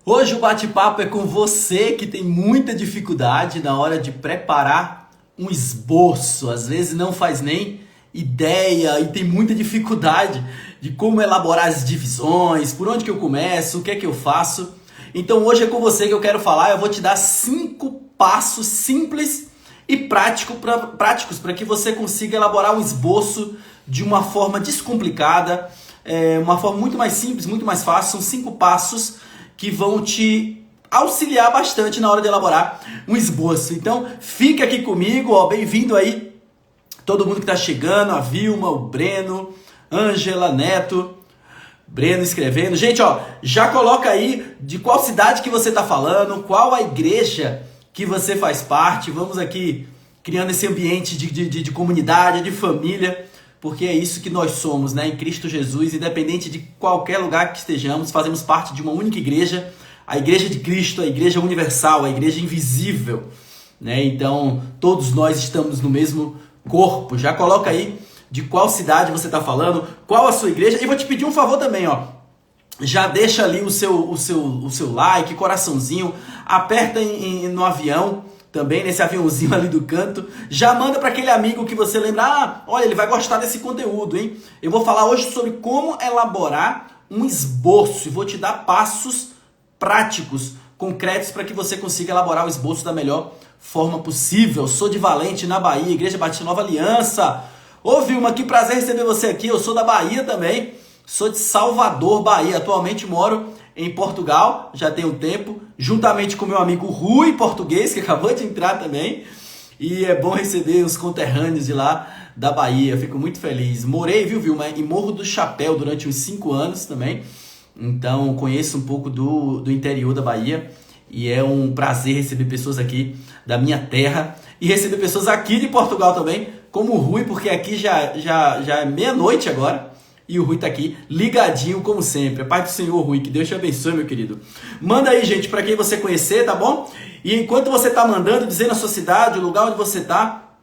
Hoje o bate-papo é com você que tem muita dificuldade na hora de preparar um esboço. Às vezes não faz nem ideia e tem muita dificuldade de como elaborar as divisões, por onde que eu começo, o que é que eu faço. Então hoje é com você que eu quero falar. Eu vou te dar 5 passos simples e práticos para que você consiga elaborar um esboço de uma forma descomplicada, uma forma muito mais simples, muito mais fácil. São 5 passos que vão te auxiliar bastante na hora de elaborar um esboço. Então, fica aqui comigo, ó, bem-vindo aí, todo mundo que está chegando, a Vilma, o Breno, Ângela, Neto, Breno escrevendo. Gente, ó, já coloca aí de qual cidade que você está falando, qual a igreja que você faz parte. Vamos aqui criando esse ambiente de comunidade, de família, porque é isso que nós somos, né? Em Cristo Jesus, independente de qualquer lugar que estejamos, fazemos parte de uma única igreja, a Igreja de Cristo, a Igreja Universal, a Igreja Invisível, né? Então, todos nós estamos no mesmo corpo. Já coloca aí de qual cidade você está falando, qual a sua igreja, e vou te pedir um favor também, ó. Já deixa ali o seu like, coraçãozinho, aperta no avião, também nesse aviãozinho ali do canto, já manda para aquele amigo que você lembra, olha, ele vai gostar desse conteúdo, hein? Eu vou falar hoje sobre como elaborar um esboço e vou te dar passos práticos, concretos, para que você consiga elaborar o esboço da melhor forma possível. Sou de Valente, na Bahia, Igreja Batista Nova Aliança. Ô Vilma, que prazer receber você aqui, eu sou da Bahia também, sou de Salvador, Bahia, atualmente moro em Portugal, já tem um tempo, juntamente com meu amigo Rui, português, que acabou de entrar também. E é bom receber os conterrâneos de lá da Bahia, fico muito feliz. Morei, viu, Vilma, em Morro do Chapéu durante uns 5 anos também. Então conheço um pouco do interior da Bahia. E é um prazer receber pessoas aqui da minha terra. E receber pessoas aqui de Portugal também, como o Rui, porque aqui já é meia-noite agora. E o Rui tá aqui, ligadinho como sempre. A paz do Senhor, Rui, que Deus te abençoe, meu querido. Manda aí, gente, para quem você conhecer, tá bom? E enquanto você tá mandando, dizendo a sua cidade, o lugar onde você tá,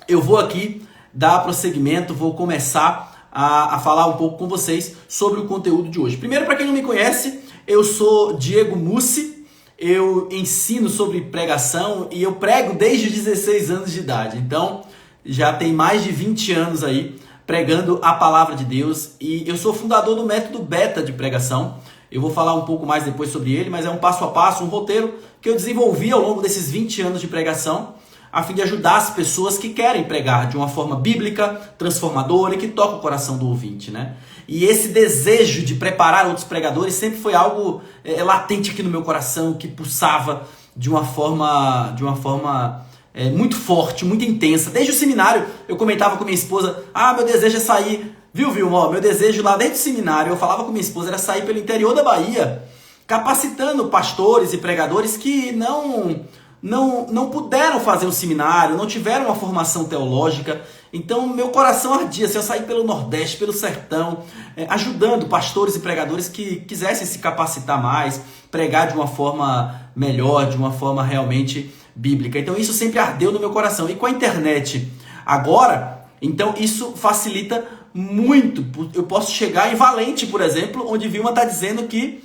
eu vou aqui dar prosseguimento, vou começar a falar um pouco com vocês sobre o conteúdo de hoje. Primeiro, para quem não me conhece, eu sou Diego Mussi, eu ensino sobre pregação e eu prego desde os 16 anos de idade. Então, já tem mais de 20 anos aí pregando a palavra de Deus, e eu sou fundador do método Beta de pregação. Eu vou falar um pouco mais depois sobre ele, mas é um passo a passo, um roteiro que eu desenvolvi ao longo desses 20 anos de pregação, a fim de ajudar as pessoas que querem pregar de uma forma bíblica, transformadora e que toca o coração do ouvinte, né? E esse desejo de preparar outros pregadores sempre foi algo latente aqui no meu coração, que pulsava de uma forma muito forte, muito intensa. Desde o seminário, eu comentava com minha esposa, meu desejo é sair, viu, Vilma? Meu desejo lá dentro do seminário, eu falava com minha esposa, era sair pelo interior da Bahia, capacitando pastores e pregadores que não puderam fazer um seminário, não tiveram uma formação teológica. Então, meu coração ardia, se eu sair pelo Nordeste, pelo Sertão, ajudando pastores e pregadores que quisessem se capacitar mais, pregar de uma forma melhor, de uma forma realmente bíblica. Então isso sempre ardeu no meu coração. E com a internet agora, então isso facilita muito. Eu posso chegar em Valente, por exemplo, onde Vilma está dizendo que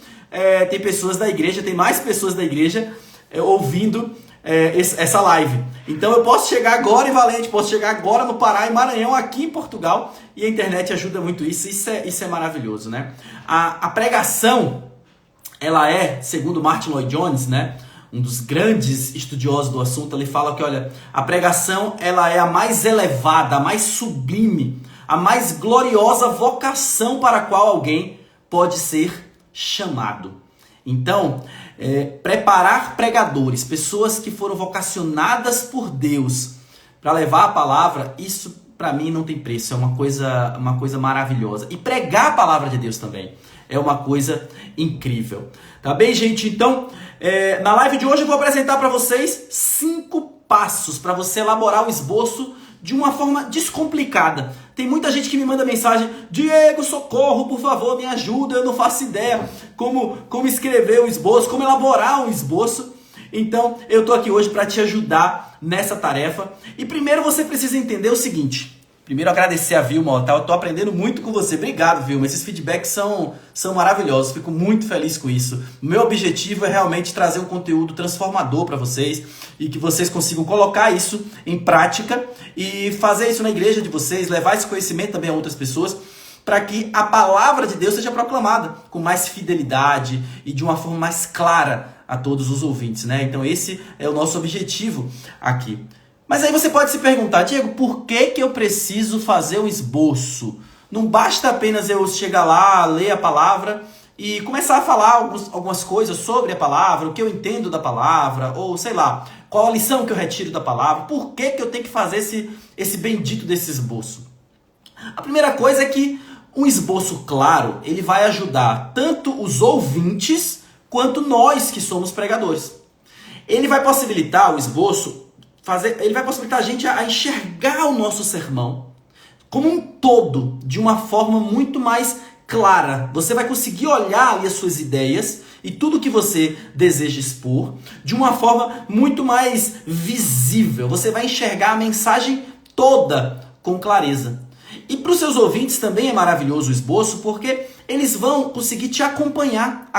tem pessoas da igreja, tem mais pessoas da igreja ouvindo essa live. Então eu posso chegar agora em Valente, posso chegar agora no Pará, em Maranhão, aqui em Portugal, e a internet ajuda muito isso. Isso é maravilhoso, né? A pregação, ela segundo Martin Lloyd Jones, né, um dos grandes estudiosos do assunto, ele fala que, olha, a pregação, ela é a mais elevada, a mais sublime, a mais gloriosa vocação para a qual alguém pode ser chamado. Então, preparar pregadores, pessoas que foram vocacionadas por Deus para levar a palavra, isso para mim não tem preço, é uma coisa maravilhosa. E pregar a palavra de Deus também é uma coisa incrível. Tá bem, gente? Então, na live de hoje eu vou apresentar para vocês 5 passos para você elaborar um esboço de uma forma descomplicada. Tem muita gente que me manda mensagem: Diego, socorro, por favor, me ajuda, eu não faço ideia como escrever um esboço, como elaborar um esboço. Então, eu tô aqui hoje para te ajudar nessa tarefa. E primeiro você precisa entender o seguinte: Primeiro, agradecer a Vilma, ó, tá? Eu tô aprendendo muito com você. Obrigado, Vilma. Esses feedbacks são maravilhosos. Fico muito feliz com isso. O meu objetivo é realmente trazer um conteúdo transformador para vocês e que vocês consigam colocar isso em prática e fazer isso na igreja de vocês, levar esse conhecimento também a outras pessoas, para que a palavra de Deus seja proclamada com mais fidelidade e de uma forma mais clara a todos os ouvintes, né? Então esse é o nosso objetivo aqui. Mas aí você pode se perguntar, Diego, por que eu preciso fazer um esboço? Não basta apenas eu chegar lá, ler a palavra e começar a falar algumas coisas sobre a palavra, o que eu entendo da palavra, ou sei lá, qual a lição que eu retiro da palavra. Por que eu tenho que fazer esse bendito desse esboço? A primeira coisa é que um esboço claro, ele vai ajudar tanto os ouvintes quanto nós que somos pregadores. Ele vai possibilitar o esboço, ele vai possibilitar a gente a enxergar o nosso sermão como um todo, de uma forma muito mais clara. Você vai conseguir olhar ali as suas ideias e tudo que você deseja expor de uma forma muito mais visível. Você vai enxergar a mensagem toda com clareza. E para os seus ouvintes também é maravilhoso o esboço, porque eles vão conseguir te acompanhar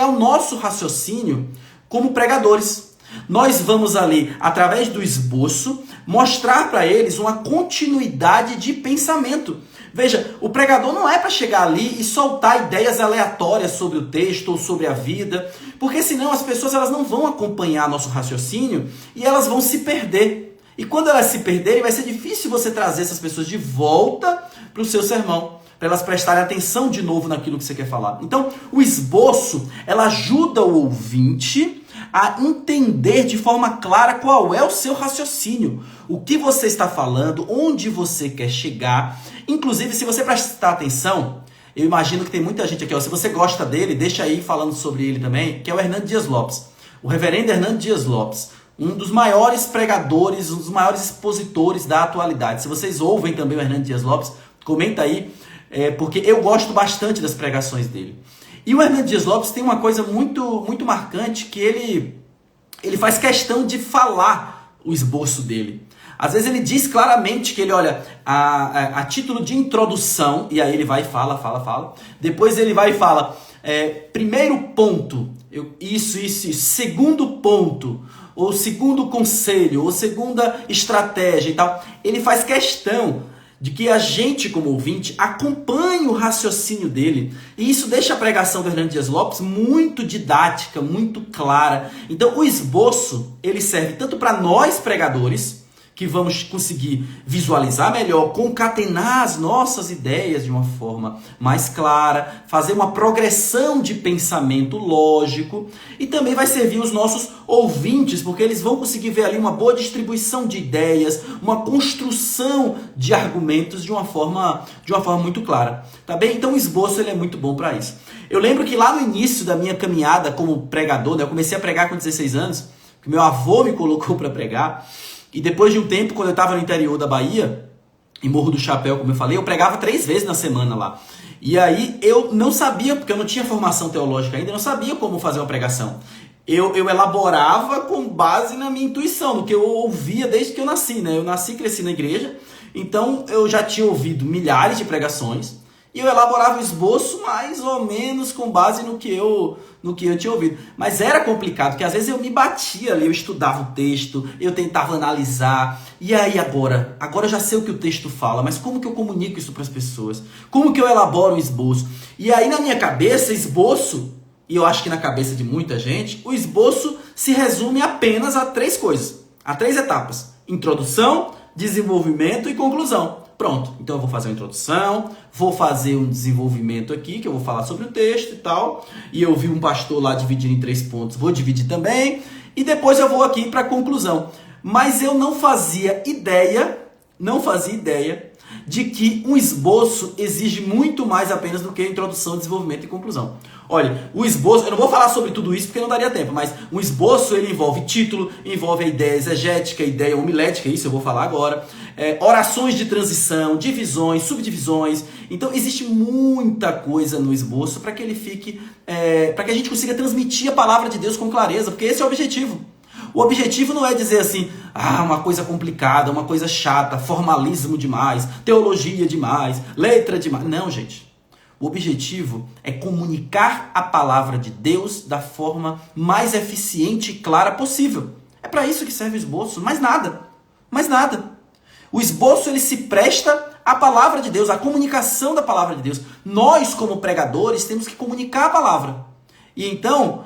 o nosso raciocínio como pregadores. Nós vamos ali, através do esboço, mostrar para eles uma continuidade de pensamento. Veja, o pregador não é para chegar ali e soltar ideias aleatórias sobre o texto ou sobre a vida, porque senão as pessoas elas não vão acompanhar nosso raciocínio e elas vão se perder. E quando elas se perderem, vai ser difícil você trazer essas pessoas de volta para o seu sermão, para elas prestarem atenção de novo naquilo que você quer falar. Então, o esboço, ela ajuda o ouvinte a entender de forma clara qual é o seu raciocínio, o que você está falando, onde você quer chegar. Inclusive, se você prestar atenção, eu imagino que tem muita gente aqui, ó, se você gosta dele, deixa aí falando sobre ele também, que é o Hernando Dias Lopes. O reverendo Hernando Dias Lopes, um dos maiores pregadores, um dos maiores expositores da atualidade. Se vocês ouvem também o Hernando Dias Lopes, comenta aí, porque eu gosto bastante das pregações dele. E o Hernando Dias Lopes tem uma coisa muito, muito marcante, que ele faz questão de falar o esboço dele. Às vezes ele diz claramente que ele, olha, a título de introdução, e aí ele vai e fala. Depois ele vai e fala, primeiro ponto, isso. Segundo ponto, ou segundo conselho, ou segunda estratégia e tal. Ele faz questão de que a gente, como ouvinte, acompanhe o raciocínio dele. E isso deixa a pregação do Hernando Dias Lopes muito didática, muito clara. Então, o esboço, ele serve tanto para nós, pregadores, que vamos conseguir visualizar melhor, concatenar as nossas ideias de uma forma mais clara, fazer uma progressão de pensamento lógico, e também vai servir os nossos ouvintes, porque eles vão conseguir ver ali uma boa distribuição de ideias, uma construção de argumentos de uma forma muito clara, tá bem? Então o esboço ele é muito bom para isso. Eu lembro que lá no início da minha caminhada como pregador, né, eu comecei a pregar com 16 anos, que meu avô me colocou para pregar. E depois de um tempo, quando eu estava no interior da Bahia, em Morro do Chapéu, como eu falei, eu pregava 3 vezes na semana lá. E aí eu não sabia, porque eu não tinha formação teológica ainda, eu não sabia como fazer uma pregação. Eu elaborava com base na minha intuição, no que eu ouvia desde que eu nasci, né? Eu nasci e cresci na igreja, então eu já tinha ouvido milhares de pregações, e eu elaborava o esboço mais ou menos com base no que eu tinha ouvido. Mas era complicado, porque às vezes eu me batia ali, eu estudava o texto, eu tentava analisar. E aí agora eu já sei o que o texto fala, mas como que eu comunico isso para as pessoas? Como que eu elaboro o esboço? E aí na minha cabeça, esboço, e eu acho que na cabeça de muita gente, o esboço se resume apenas a 3 coisas, a 3 etapas: introdução, desenvolvimento e conclusão. Pronto, então eu vou fazer uma introdução, vou fazer um desenvolvimento aqui, que eu vou falar sobre o texto e tal, e eu vi um pastor lá dividindo em 3 pontos, vou dividir também, e depois eu vou aqui para a conclusão. Mas eu não fazia ideia de que um esboço exige muito mais apenas do que introdução, desenvolvimento e conclusão. Olha, o esboço, eu não vou falar sobre tudo isso porque não daria tempo, mas um esboço ele envolve título, envolve a ideia exegética, a ideia homilética, isso eu vou falar agora, orações de transição, divisões, subdivisões. Então existe muita coisa no esboço para que ele fique, para que a gente consiga transmitir a palavra de Deus com clareza, porque esse é o objetivo. O objetivo não é dizer assim, uma coisa complicada, uma coisa chata, formalismo demais, teologia demais, letra demais. Não, gente. O objetivo é comunicar a palavra de Deus da forma mais eficiente e clara possível. É para isso que serve o esboço, mais nada. Mais nada. O esboço ele se presta à palavra de Deus, à comunicação da palavra de Deus. Nós, como pregadores, temos que comunicar a palavra. E então,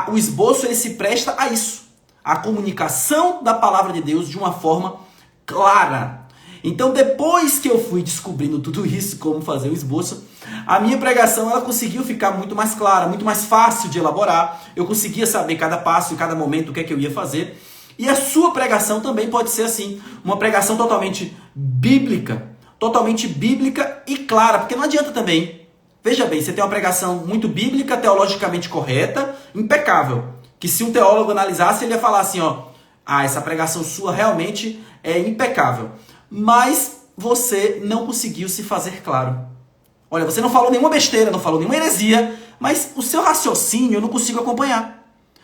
o esboço ele se presta a isso. A comunicação da palavra de Deus de uma forma clara. Então, depois que eu fui descobrindo tudo isso, como fazer o esboço, a minha pregação ela conseguiu ficar muito mais clara, muito mais fácil de elaborar. Eu conseguia saber cada passo e cada momento o que é que eu ia fazer. E a sua pregação também pode ser assim, uma pregação totalmente bíblica e clara, porque não adianta também. Veja bem, você tem uma pregação muito bíblica, teologicamente correta, impecável. Que se um teólogo analisasse, ele ia falar assim, essa pregação sua realmente é impecável. Mas você não conseguiu se fazer claro. Olha, você não falou nenhuma besteira, não falou nenhuma heresia, mas o seu raciocínio eu não consigo acompanhar.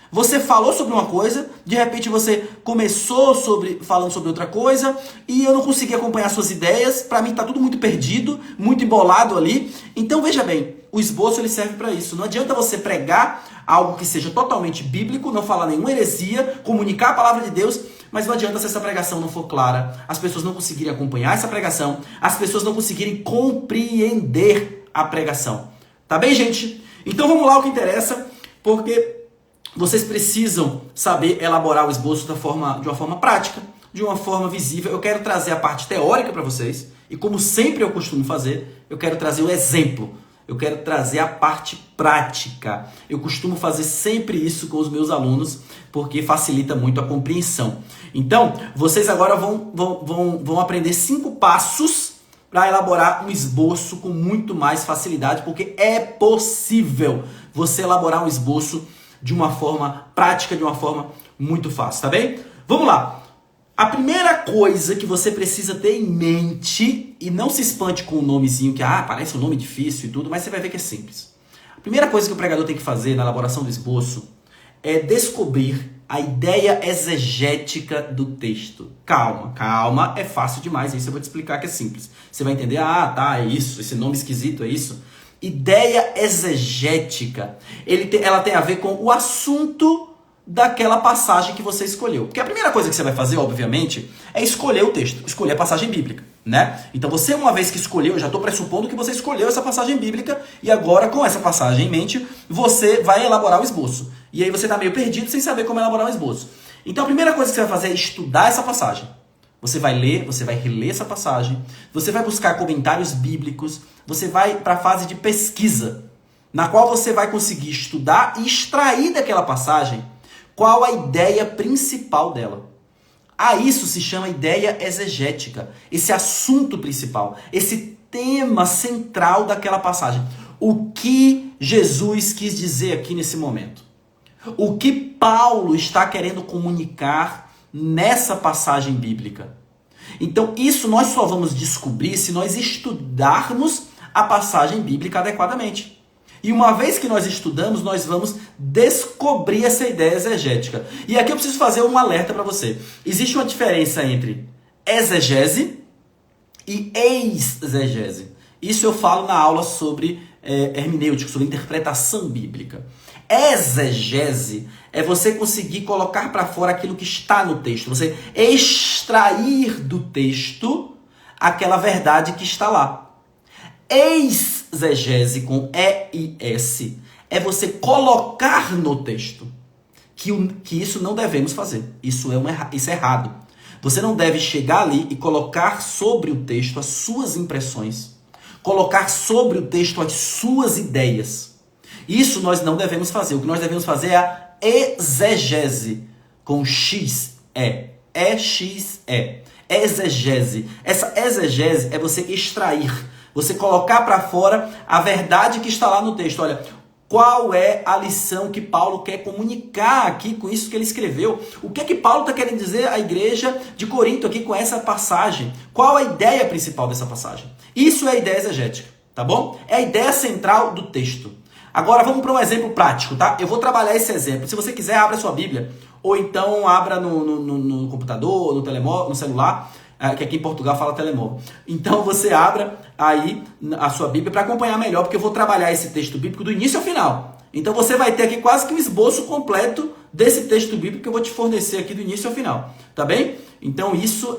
Você falou sobre uma coisa, de repente você começou falando sobre outra coisa, e eu não consegui acompanhar suas ideias, para mim está tudo muito perdido, muito embolado ali. Então veja bem, o esboço ele serve para isso. Não adianta você pregar algo que seja totalmente bíblico, não falar nenhuma heresia, comunicar a palavra de Deus, mas não adianta se essa pregação não for clara, as pessoas não conseguirem acompanhar essa pregação, as pessoas não conseguirem compreender a pregação. Tá bem, gente? Então vamos lá o que interessa, porque vocês precisam saber elaborar o esboço de uma forma prática, de uma forma visível. Eu quero trazer a parte teórica para vocês, e como sempre eu costumo fazer, eu quero trazer o exemplo. Eu quero trazer a parte prática. Eu costumo fazer sempre isso com os meus alunos, porque facilita muito a compreensão. Então, vocês agora vão aprender 5 passos para elaborar um esboço com muito mais facilidade, porque é possível você elaborar um esboço de uma forma prática, de uma forma muito fácil, tá bem? Vamos lá! A primeira coisa que você precisa ter em mente, e não se espante com o nomezinho que parece um nome difícil e tudo, mas você vai ver que é simples. A primeira coisa que o pregador tem que fazer na elaboração do esboço é descobrir a ideia exegética do texto. Calma, é fácil demais, isso eu vou te explicar que é simples. Você vai entender, é isso, esse nome esquisito é isso. Ideia exegética, ela tem a ver com o assunto daquela passagem que você escolheu. Porque a primeira coisa que você vai fazer, obviamente, é escolher o texto, escolher a passagem bíblica, né? Então você, uma vez que escolheu, eu já estou pressupondo que você escolheu essa passagem bíblica, e agora, com essa passagem em mente, você vai elaborar o esboço. E aí você está meio perdido sem saber como elaborar o esboço. Então a primeira coisa que você vai fazer é estudar essa passagem. Você vai ler, você vai reler essa passagem, você vai buscar comentários bíblicos, você vai para a fase de pesquisa, na qual você vai conseguir estudar e extrair daquela passagem qual a ideia principal dela. Isso se chama ideia exegética, esse assunto principal, esse tema central daquela passagem. O que Jesus quis dizer aqui nesse momento? O que Paulo está querendo comunicar nessa passagem bíblica? Então, isso nós só vamos descobrir se nós estudarmos a passagem bíblica adequadamente. E uma vez que nós estudamos, nós vamos descobrir essa ideia exegética. E aqui eu preciso fazer um alerta para você. Existe uma diferença entre exegese e exegese. Isso eu falo na aula sobre hermenêutica, sobre interpretação bíblica. Exegese é você conseguir colocar para fora aquilo que está no texto. Você extrair do texto aquela verdade que está lá. Exegese com E-I-S é você colocar no texto que isso não devemos fazer. Isso é errado. Você não deve chegar ali e colocar sobre o texto as suas impressões. Colocar sobre o texto as suas ideias. Isso nós não devemos fazer. O que nós devemos fazer é a exegese com X-E. E-X-E. Exegese. Essa exegese é você extrair. Você colocar para fora a verdade que está lá no texto. Olha, qual é a lição que Paulo quer comunicar aqui com isso que ele escreveu? O que é que Paulo está querendo dizer à igreja de Corinto aqui com essa passagem? Qual a ideia principal dessa passagem? Isso é a ideia exegética, tá bom? É a ideia central do texto. Agora vamos para um exemplo prático, tá? Eu vou trabalhar esse exemplo. Se você quiser, abra sua Bíblia. Ou então abra no computador, no telemóvel, no celular, que aqui em Portugal fala telemóvel. Então você abra aí a sua Bíblia para acompanhar melhor, porque eu vou trabalhar esse texto bíblico do início ao final. Então você vai ter aqui quase que um esboço completo desse texto bíblico que eu vou te fornecer aqui do início ao final, tá bem? Então isso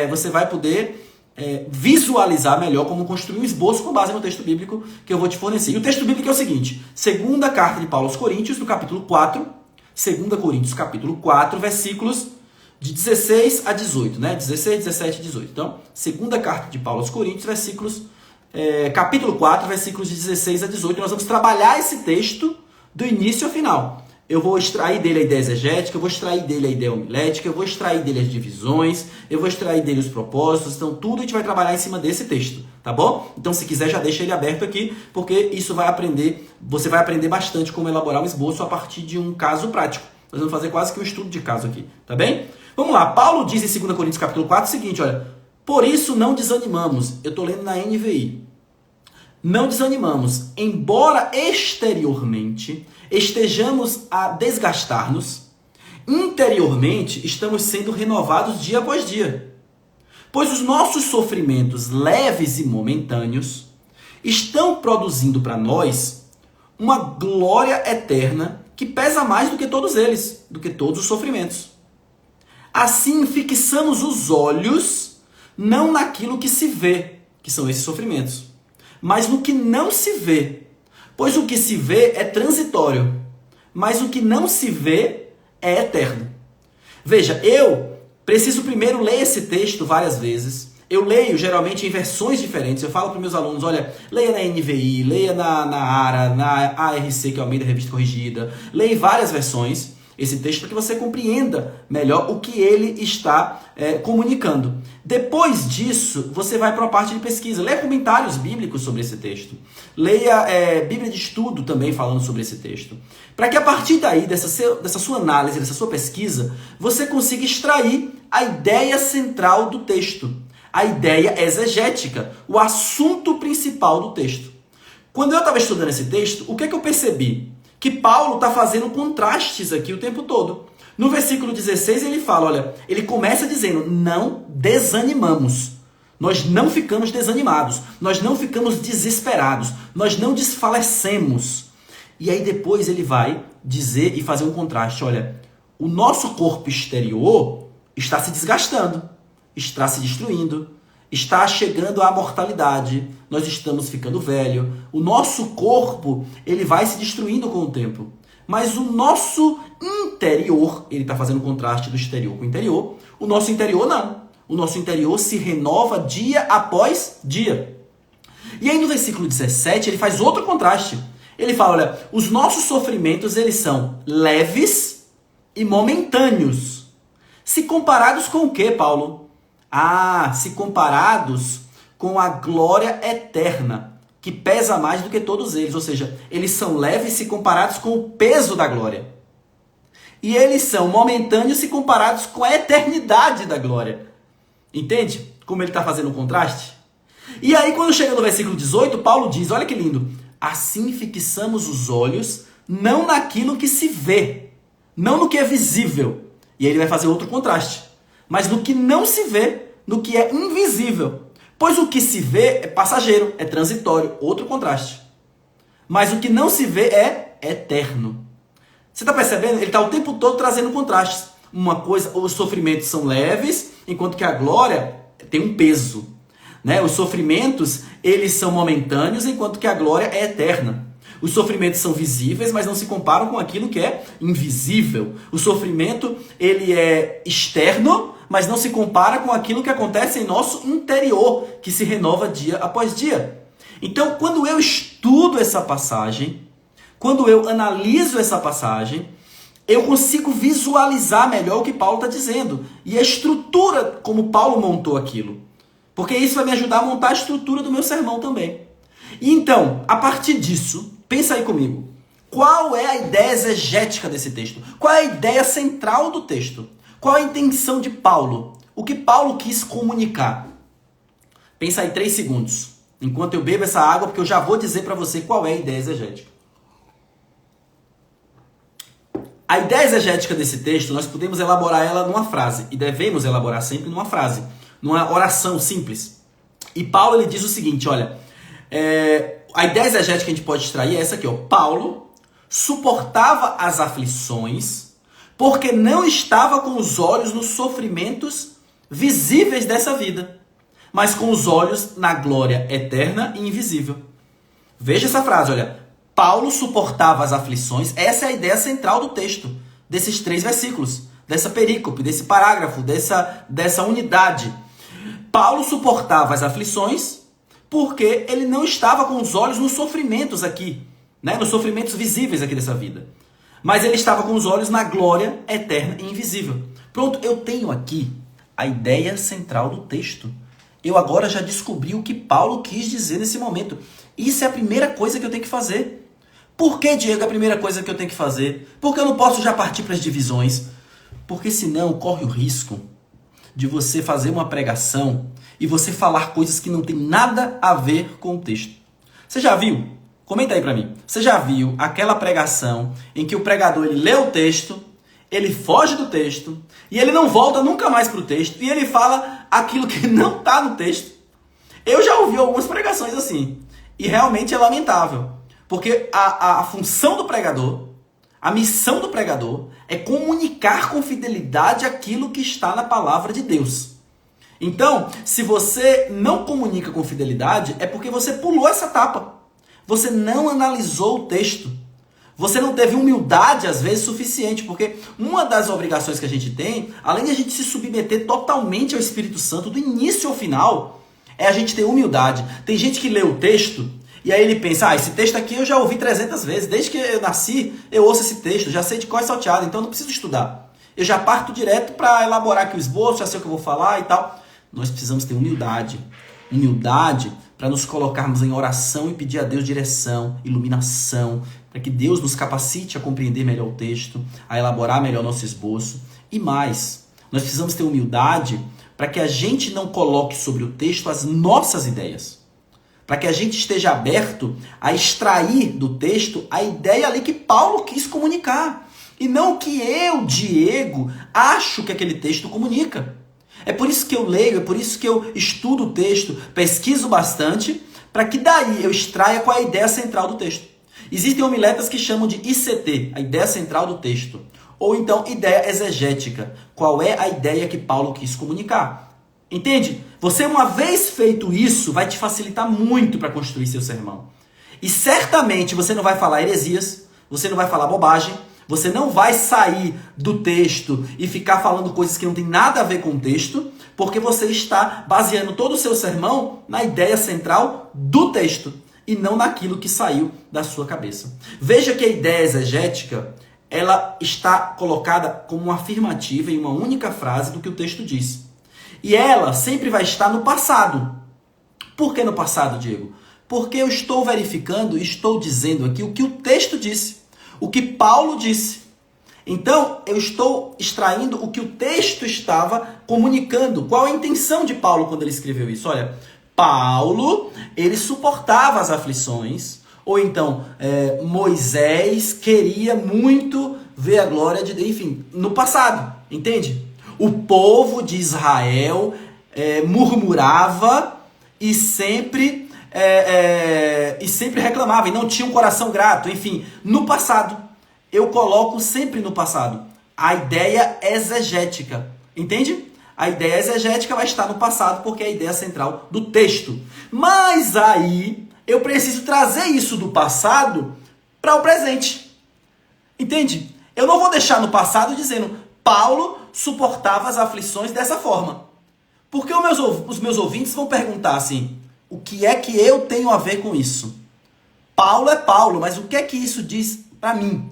você vai poder visualizar melhor como construir um esboço com base no texto bíblico que eu vou te fornecer. E o texto bíblico é o seguinte: segunda carta de Paulo aos Coríntios, no capítulo 4, 2 Coríntios, capítulo 4, versículos de 16 a 18, né? 16, 17 e 18. Então, segunda carta de Paulo aos Coríntios, capítulo 4, versículos de 16 a 18. Nós vamos trabalhar esse texto do início ao final. Eu vou extrair dele a ideia exegética, eu vou extrair dele a ideia homilética, eu vou extrair dele as divisões, eu vou extrair dele os propósitos. Então, tudo a gente vai trabalhar em cima desse texto, tá bom? Então, se quiser, já deixa ele aberto aqui, porque isso você vai aprender bastante como elaborar um esboço a partir de um caso prático. Nós vamos fazer quase que um estudo de caso aqui, tá bem? Vamos lá, Paulo diz em 2 Coríntios capítulo 4 o seguinte, olha: por isso não desanimamos. Eu estou lendo na NVI. Não desanimamos, embora exteriormente estejamos a desgastar-nos, interiormente estamos sendo renovados dia após dia. Pois os nossos sofrimentos leves e momentâneos estão produzindo para nós uma glória eterna que pesa mais do que todos eles, do que todos os sofrimentos. Assim, fixamos os olhos não naquilo que se vê, que são esses sofrimentos, mas no que não se vê. Pois o que se vê é transitório, mas o que não se vê é eterno. Veja, eu preciso primeiro ler esse texto várias vezes. Eu leio geralmente em versões diferentes. Eu falo para os meus alunos, olha, leia na NVI, leia na ARA, na ARC, que é o Almeida Revista Corrigida. Leia em várias versões esse texto para que você compreenda melhor o que ele está comunicando. Depois disso, você vai para uma parte de pesquisa. Leia comentários bíblicos sobre esse texto. Leia Bíblia de estudo também falando sobre esse texto. Para que a partir daí, dessa sua análise, dessa sua pesquisa, você consiga extrair a ideia central do texto. A ideia exegética, o assunto principal do texto. Quando eu estava estudando esse texto, o que é que eu percebi? Que Paulo está fazendo contrastes aqui o tempo todo. No versículo 16 ele fala, olha, ele começa dizendo, não desanimamos. Nós não ficamos desanimados, nós não ficamos desesperados, nós não desfalecemos. E aí depois ele vai dizer e fazer um contraste, olha, o nosso corpo exterior está se desgastando, está se destruindo, está chegando à mortalidade, nós estamos ficando velho, o nosso corpo ele vai se destruindo com o tempo, mas o nosso interior, ele está fazendo contraste do exterior com o interior, o nosso interior não, o nosso interior se renova dia após dia. E aí no versículo 17 ele faz outro contraste, ele fala, olha, os nossos sofrimentos eles são leves e momentâneos, se comparados com o que, Paulo? Se comparados com a glória eterna, que pesa mais do que todos eles. Ou seja, eles são leves se comparados com o peso da glória. E eles são momentâneos se comparados com a eternidade da glória. Entende como ele está fazendo um contraste? E aí, quando chega no versículo 18, Paulo diz, olha que lindo, assim fixamos os olhos não naquilo que se vê, não no que é visível. E aí ele vai fazer outro contraste. Mas no que não se vê, no que é invisível. Pois o que se vê é passageiro, é transitório, outro contraste. Mas o que não se vê é eterno. Você está percebendo? Ele está o tempo todo trazendo contrastes. Uma coisa, os sofrimentos são leves, enquanto que a glória tem um peso. Né? Os sofrimentos, eles são momentâneos, enquanto que a glória é eterna. Os sofrimentos são visíveis, mas não se comparam com aquilo que é invisível. O sofrimento, ele é externo, mas não se compara com aquilo que acontece em nosso interior, que se renova dia após dia. Então, quando eu estudo essa passagem, quando eu analiso essa passagem, eu consigo visualizar melhor o que Paulo está dizendo. E a estrutura como Paulo montou aquilo. Porque isso vai me ajudar a montar a estrutura do meu sermão também. E então, a partir disso, pensa aí comigo. Qual é a ideia exegética desse texto? Qual é a ideia central do texto? Qual é a intenção de Paulo? O que Paulo quis comunicar? Pensa aí 3 segundos. Enquanto eu bebo essa água, porque eu já vou dizer para você qual é a ideia exegética. A ideia exegética desse texto, nós podemos elaborar ela numa frase, e devemos elaborar sempre numa frase, numa oração simples. E Paulo ele diz o seguinte, olha, a ideia exegética que a gente pode extrair é essa aqui, ó. Paulo suportava as aflições porque não estava com os olhos nos sofrimentos visíveis dessa vida, mas com os olhos na glória eterna e invisível. Veja essa frase, olha. Paulo suportava as aflições, essa é a ideia central do texto, desses 3 versículos, dessa perícope, desse parágrafo, dessa unidade. Paulo suportava as aflições porque ele não estava com os olhos nos sofrimentos aqui, né? Nos sofrimentos visíveis aqui dessa vida. Mas ele estava com os olhos na glória eterna e invisível. Pronto, eu tenho aqui a ideia central do texto. Eu agora já descobri o que Paulo quis dizer nesse momento. Isso é a primeira coisa que eu tenho que fazer. Por que, Diego, é a primeira coisa que eu tenho que fazer? Porque eu não posso já partir para as divisões. Porque senão corre o risco de você fazer uma pregação e você falar coisas que não tem nada a ver com o texto. Você já viu? Comenta aí para mim. Você já viu aquela pregação em que o pregador ele lê o texto, ele foge do texto e ele não volta nunca mais para o texto e ele fala aquilo que não está no texto? Eu já ouvi algumas pregações assim e realmente é lamentável. Porque a função do pregador, a missão do pregador é comunicar com fidelidade aquilo que está na palavra de Deus. Então, se você não comunica com fidelidade, é porque você pulou essa etapa. Você não analisou o texto. Você não teve humildade, às vezes, suficiente. Porque uma das obrigações que a gente tem, além de a gente se submeter totalmente ao Espírito Santo, do início ao final, é a gente ter humildade. Tem gente que lê o texto e aí ele pensa, esse texto aqui eu já ouvi 300 vezes. Desde que eu nasci, eu ouço esse texto, já sei de cor e salteado, então não preciso estudar. Eu já parto direto para elaborar aqui o esboço, já sei o que eu vou falar e tal. Nós precisamos ter humildade. Humildade para nos colocarmos em oração e pedir a Deus direção, iluminação, para que Deus nos capacite a compreender melhor o texto, a elaborar melhor o nosso esboço. E mais, nós precisamos ter humildade para que a gente não coloque sobre o texto as nossas ideias. Para que a gente esteja aberto a extrair do texto a ideia ali que Paulo quis comunicar. E não o que eu, Diego, acho que aquele texto comunica. É por isso que eu leio, é por isso que eu estudo o texto, pesquiso bastante, para que daí eu extraia qual é a ideia central do texto. Existem homiletas que chamam de ICT, a ideia central do texto. Ou então, ideia exegética, qual é a ideia que Paulo quis comunicar. Entende? Você, uma vez feito isso, vai te facilitar muito para construir seu sermão. E certamente você não vai falar heresias, você não vai falar bobagem, você não vai sair do texto e ficar falando coisas que não tem nada a ver com o texto, porque você está baseando todo o seu sermão na ideia central do texto e não naquilo que saiu da sua cabeça. Veja que a ideia exegética, ela está colocada como uma afirmativa em uma única frase do que o texto diz. E ela sempre vai estar no passado. Por que no passado, Diego? Porque eu estou verificando, estou dizendo aqui o que o texto disse, o que Paulo disse. Então, eu estou extraindo o que o texto estava comunicando. Qual a intenção de Paulo quando ele escreveu isso? Olha, Paulo, ele suportava as aflições, ou então Moisés queria muito ver a glória de Deus, enfim, no passado, entende? O povo de Israel murmurava e sempre reclamava e não tinha um coração grato. Enfim, no passado. Eu coloco sempre no passado. A ideia exegética. Entende? A ideia exegética vai estar no passado porque é a ideia central do texto. Mas aí eu preciso trazer isso do passado para o presente. Entende? Eu não vou deixar no passado dizendo Paulo suportava as aflições dessa forma. Porque os meus ouvintes vão perguntar assim, o que é que eu tenho a ver com isso? Paulo é Paulo, mas o que é que isso diz para mim?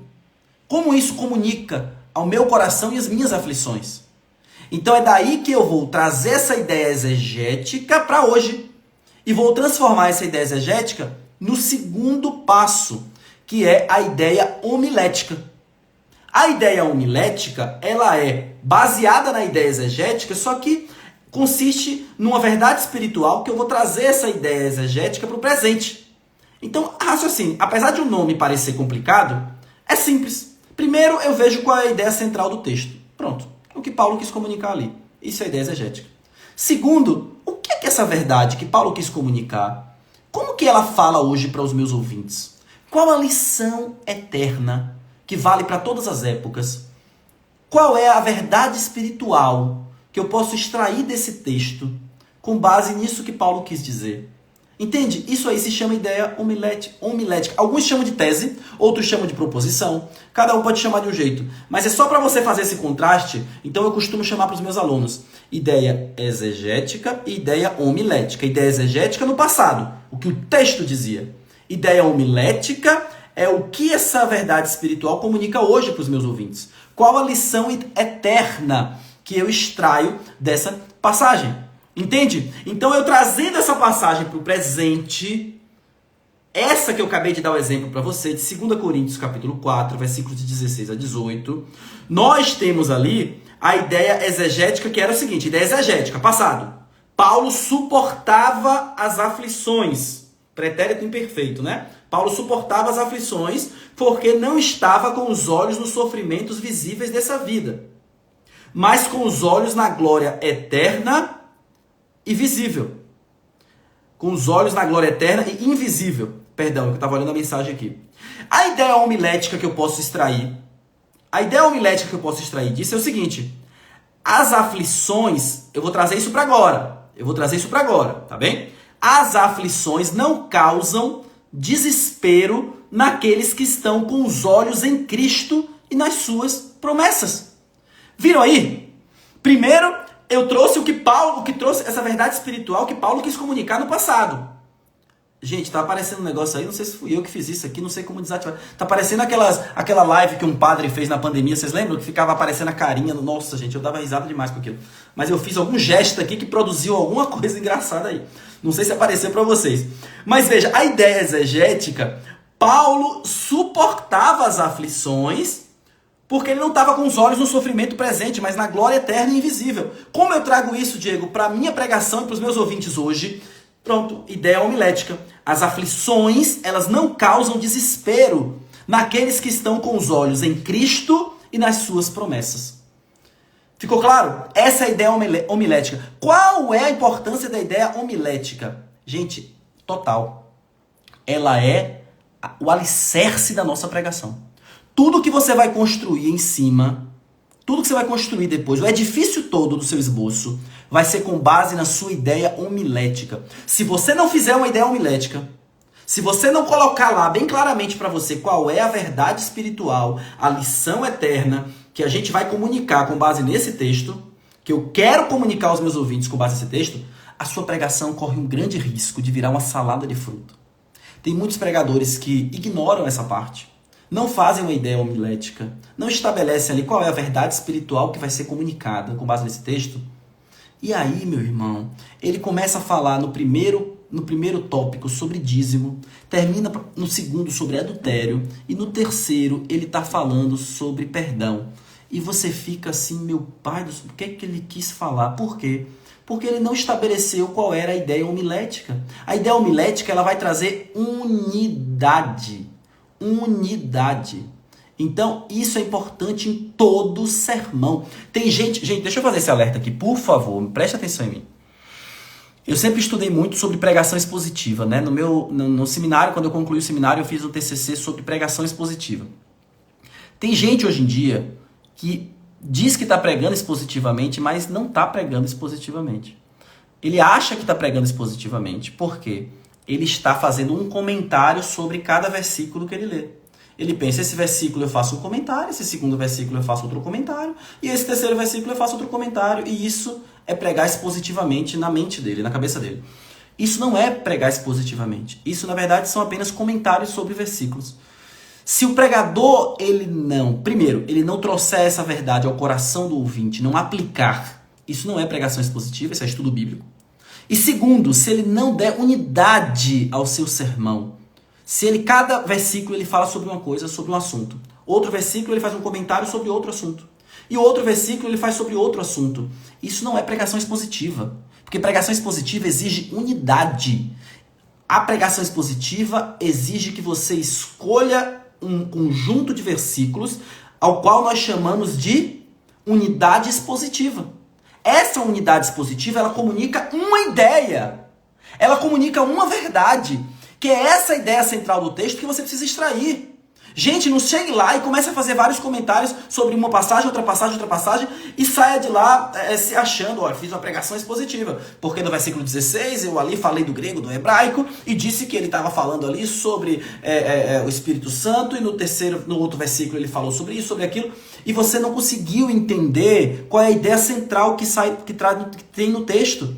Como isso comunica ao meu coração e as minhas aflições? Então é daí que eu vou trazer essa ideia exegética para hoje. E vou transformar essa ideia exegética no segundo passo, que é a ideia homilética. A ideia homilética, ela é baseada na ideia exegética, só que consiste numa verdade espiritual que eu vou trazer essa ideia exegética para o presente. Então, raciocínio, apesar de o nome parecer complicado, é simples. Primeiro, eu vejo qual é a ideia central do texto. Pronto, o que Paulo quis comunicar ali. Isso é a ideia exegética. Segundo, o que é essa verdade que Paulo quis comunicar? Como que ela fala hoje para os meus ouvintes? Qual a lição eterna que vale para todas as épocas? Qual é a verdade espiritual que eu posso extrair desse texto com base nisso que Paulo quis dizer? Entende? Isso aí se chama ideia homilética. Alguns chamam de tese, outros chamam de proposição. Cada um pode chamar de um jeito. Mas é só para você fazer esse contraste. Então eu costumo chamar para os meus alunos ideia exegética e ideia homilética. Ideia exegética no passado, o que o texto dizia. Ideia homilética é o que essa verdade espiritual comunica hoje para os meus ouvintes. Qual a lição eterna que eu extraio dessa passagem? Entende? Então eu trazendo essa passagem para o presente, essa que eu acabei de dar o exemplo para você, de 2 Coríntios capítulo 4, versículos de 16 a 18, nós temos ali a ideia exegética, que era o seguinte, ideia exegética, passado. Paulo suportava as aflições, pretérito imperfeito, né? Paulo suportava as aflições porque não estava com os olhos nos sofrimentos visíveis dessa vida, mas com os olhos na glória eterna e visível. Com os olhos na glória eterna e invisível. Perdão, eu estava olhando a mensagem aqui. A ideia homilética que eu posso extrair, disso é o seguinte: as aflições, eu vou trazer isso para agora. Tá bem? As aflições não causam desespero naqueles que estão com os olhos em Cristo e nas suas promessas. Viram aí? Primeiro, eu trouxe o que trouxe essa verdade espiritual que Paulo quis comunicar no passado. Gente, tá aparecendo um negócio aí, não sei se fui eu que fiz isso aqui, não sei como desativar. Tá aparecendo aquela live que um padre fez na pandemia, vocês lembram? Que ficava aparecendo a carinha. Nossa, gente, eu dava risada demais com aquilo. Mas eu fiz algum gesto aqui que produziu alguma coisa engraçada aí. Não sei se apareceu para vocês. Mas veja, a ideia exegética, Paulo suportava as aflições porque ele não estava com os olhos no sofrimento presente, mas na glória eterna e invisível. Como eu trago isso, Diego, para a minha pregação e para os meus ouvintes hoje? Pronto, ideia homilética. As aflições, elas não causam desespero naqueles que estão com os olhos em Cristo e nas suas promessas. Ficou claro? Essa é a ideia homilética. Qual é a importância da ideia homilética? Gente, total. Ela é o alicerce da nossa pregação. Tudo que você vai construir em cima, tudo que você vai construir depois, o edifício todo do seu esboço, vai ser com base na sua ideia homilética. Se você não fizer uma ideia homilética, se você não colocar lá bem claramente para você qual é a verdade espiritual, a lição eterna que a gente vai comunicar com base nesse texto, que eu quero comunicar aos meus ouvintes com base nesse texto, a sua pregação corre um grande risco de virar uma salada de fruta. Tem muitos pregadores que ignoram essa parte. Não fazem uma ideia homilética, não estabelecem ali qual é a verdade espiritual que vai ser comunicada com base nesse texto. E aí, meu irmão, ele começa a falar no primeiro tópico sobre dízimo, termina no segundo sobre adultério, e no terceiro ele está falando sobre perdão. E você fica assim, meu pai do céu, o que é que ele quis falar? Por quê? Porque ele não estabeleceu qual era a ideia homilética. A ideia homilética, ela vai trazer unidade. Então, isso é importante em todo sermão. Tem gente, deixa eu fazer esse alerta aqui, por favor, preste atenção em mim. Eu sempre estudei muito sobre pregação expositiva, né? No seminário, quando eu concluí o seminário, eu fiz um TCC sobre pregação expositiva. Tem gente hoje em dia que diz que está pregando expositivamente, mas não está pregando expositivamente. Ele acha que está pregando expositivamente, por quê? Ele está fazendo um comentário sobre cada versículo que ele lê. Ele pensa, esse versículo eu faço um comentário, esse segundo versículo eu faço outro comentário, e esse terceiro versículo eu faço outro comentário, e isso é pregar expositivamente na mente dele, na cabeça dele. Isso não é pregar expositivamente. Isso, na verdade, são apenas comentários sobre versículos. Se o pregador, ele não trouxer essa verdade ao coração do ouvinte, não aplicar, isso não é pregação expositiva, isso é estudo bíblico. E segundo, se ele não der unidade ao seu sermão, se cada versículo ele fala sobre uma coisa, sobre um assunto, outro versículo ele faz um comentário sobre outro assunto, e outro versículo ele faz sobre outro assunto, isso não é pregação expositiva, porque pregação expositiva exige unidade. A pregação expositiva exige que você escolha um conjunto de versículos ao qual nós chamamos de unidade expositiva. Essa unidade expositiva, ela comunica uma ideia, ela comunica uma verdade, que é essa ideia central do texto que você precisa extrair. Gente, não chegue lá e comece a fazer vários comentários sobre uma passagem, outra passagem, e saia de lá se achando, ó, fiz uma pregação expositiva. Porque no versículo 16 eu ali falei do grego, do hebraico, e disse que ele estava falando ali sobre o Espírito Santo, e no outro versículo ele falou sobre isso, sobre aquilo, e você não conseguiu entender qual é a ideia central que tem no texto.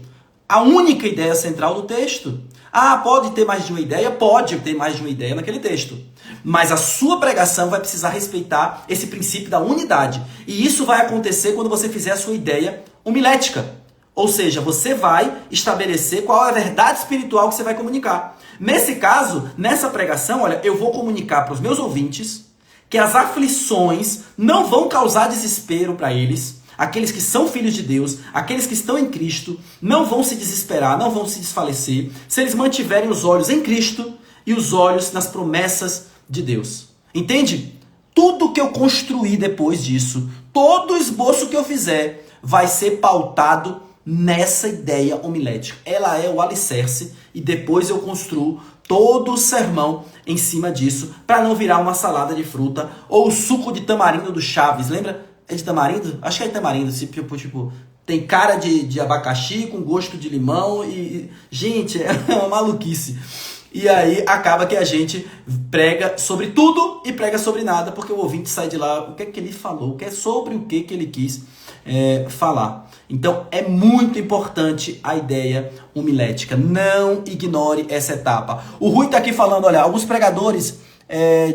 A única ideia central do texto. Ah, pode ter mais de uma ideia? Pode ter mais de uma ideia naquele texto. Mas a sua pregação vai precisar respeitar esse princípio da unidade. E isso vai acontecer quando você fizer a sua ideia homilética. Ou seja, você vai estabelecer qual é a verdade espiritual que você vai comunicar. Nesse caso, nessa pregação, olha, eu vou comunicar para os meus ouvintes que as aflições não vão causar desespero para eles. Aqueles que são filhos de Deus, aqueles que estão em Cristo, não vão se desesperar, não vão se desfalecer, se eles mantiverem os olhos em Cristo e os olhos nas promessas de Deus. Entende? Tudo que eu construir depois disso, todo esboço que eu fizer, vai ser pautado nessa ideia homilética. Ela é o alicerce e depois eu construo todo o sermão em cima disso, para não virar uma salada de fruta ou o suco de tamarindo do Chaves, lembra? É de tamarindo? Acho que é de tamarindo, tipo, tem cara de abacaxi com gosto de limão e... Gente, é uma maluquice. E aí acaba que a gente prega sobre tudo e prega sobre nada, porque o ouvinte sai de lá, o que é que ele falou, sobre o que ele quis falar. Então é muito importante a ideia homilética. Não ignore essa etapa. O Rui está aqui falando, olha, alguns pregadores...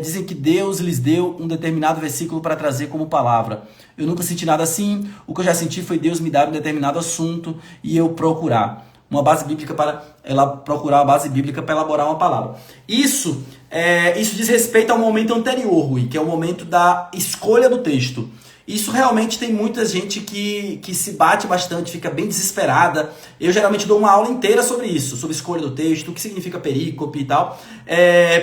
dizem que Deus lhes deu um determinado versículo para trazer como palavra. Eu nunca senti nada assim. O que eu já senti foi Deus me dar um determinado assunto e eu procurar uma base bíblica para elaborar uma palavra. Isso diz respeito ao momento anterior, Rui, que é o momento da escolha do texto. Isso realmente tem muita gente que se bate bastante, fica bem desesperada. Eu geralmente dou uma aula inteira sobre isso, sobre escolha do texto, o que significa perícope e tal.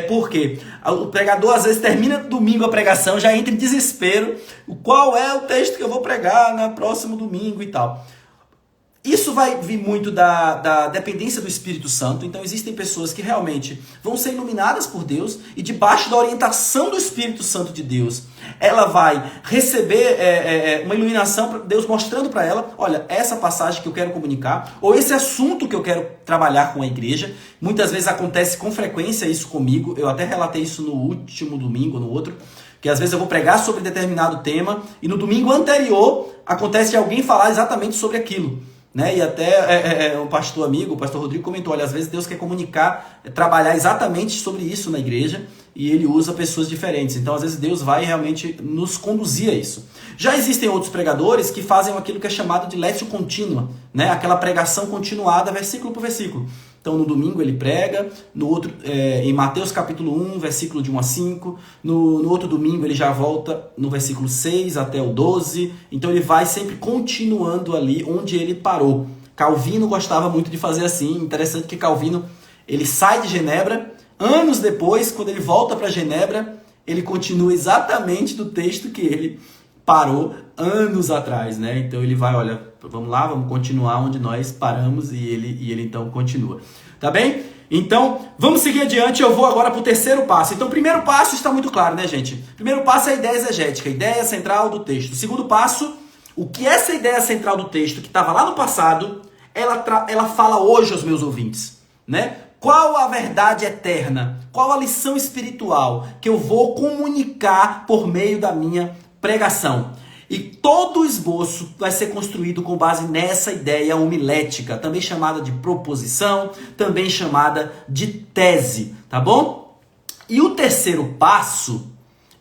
Porque o pregador às vezes termina domingo a pregação, já entra em desespero. Qual é o texto que eu vou pregar no próximo domingo e tal. Isso vai vir muito da dependência do Espírito Santo. Então existem pessoas que realmente vão ser iluminadas por Deus e debaixo da orientação do Espírito Santo de Deus, ela vai receber uma iluminação, Deus mostrando para ela, olha, essa passagem que eu quero comunicar, ou esse assunto que eu quero trabalhar com a igreja. Muitas vezes acontece com frequência isso comigo, eu até relatei isso no último domingo, no outro, que às vezes eu vou pregar sobre determinado tema e no domingo anterior acontece de alguém falar exatamente sobre aquilo. Né? E até um pastor amigo, o pastor Rodrigo, comentou, olha, às vezes Deus quer comunicar, trabalhar exatamente sobre isso na igreja e ele usa pessoas diferentes. Então, às vezes, Deus vai realmente nos conduzir a isso. Já existem outros pregadores que fazem aquilo que é chamado de létio contínua, né? Aquela pregação continuada, versículo por versículo. Então, no domingo ele prega, no outro, em Mateus capítulo 1, versículo de 1 a 5, no outro domingo ele já volta no versículo 6 até o 12, então ele vai sempre continuando ali onde ele parou. Calvino gostava muito de fazer assim, interessante que Calvino, ele sai de Genebra, anos depois, quando ele volta para Genebra, ele continua exatamente do texto que ele parou anos atrás, né? Então ele vai, olha, vamos lá, vamos continuar onde nós paramos e ele então continua. Tá bem? Então, vamos seguir adiante, eu vou agora para o terceiro passo. Então, o primeiro passo está muito claro, né, gente? O primeiro passo é a ideia exegética, a ideia central do texto. O segundo passo, o que essa ideia central do texto, que estava lá no passado, ela fala hoje aos meus ouvintes, né? Qual a verdade eterna? Qual a lição espiritual que eu vou comunicar por meio da minha pregação? E todo o esboço vai ser construído com base nessa ideia homilética, também chamada de proposição, também chamada de tese, tá bom? E o terceiro passo,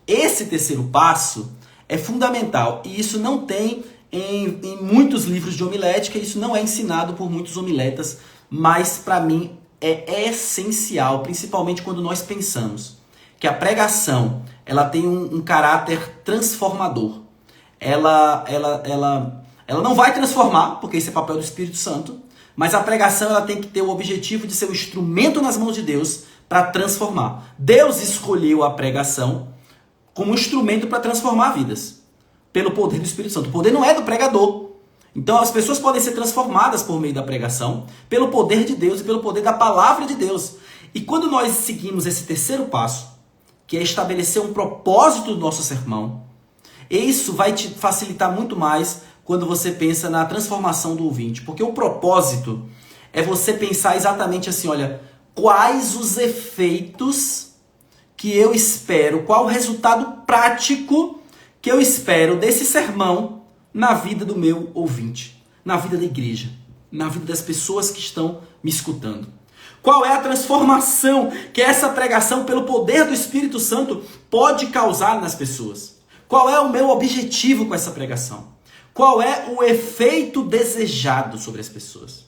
esse terceiro passo é fundamental e isso não tem em muitos livros de homilética, isso não é ensinado por muitos homiletas, mas para mim é essencial, principalmente quando nós pensamos que a pregação ela tem um caráter transformador. Ela não vai transformar, porque esse é papel do Espírito Santo, mas a pregação ela tem que ter o objetivo de ser um instrumento nas mãos de Deus para transformar. Deus escolheu a pregação como um instrumento para transformar vidas, pelo poder do Espírito Santo. O poder não é do pregador. Então as pessoas podem ser transformadas por meio da pregação, pelo poder de Deus e pelo poder da palavra de Deus. E quando nós seguimos esse terceiro passo, que é estabelecer um propósito do nosso sermão, isso vai te facilitar muito mais quando você pensa na transformação do ouvinte. Porque o propósito é você pensar exatamente assim, olha, quais os efeitos que eu espero, qual o resultado prático que eu espero desse sermão na vida do meu ouvinte, na vida da igreja, na vida das pessoas que estão me escutando. Qual é a transformação que essa pregação, pelo poder do Espírito Santo, pode causar nas pessoas? Qual é o meu objetivo com essa pregação? Qual é o efeito desejado sobre as pessoas?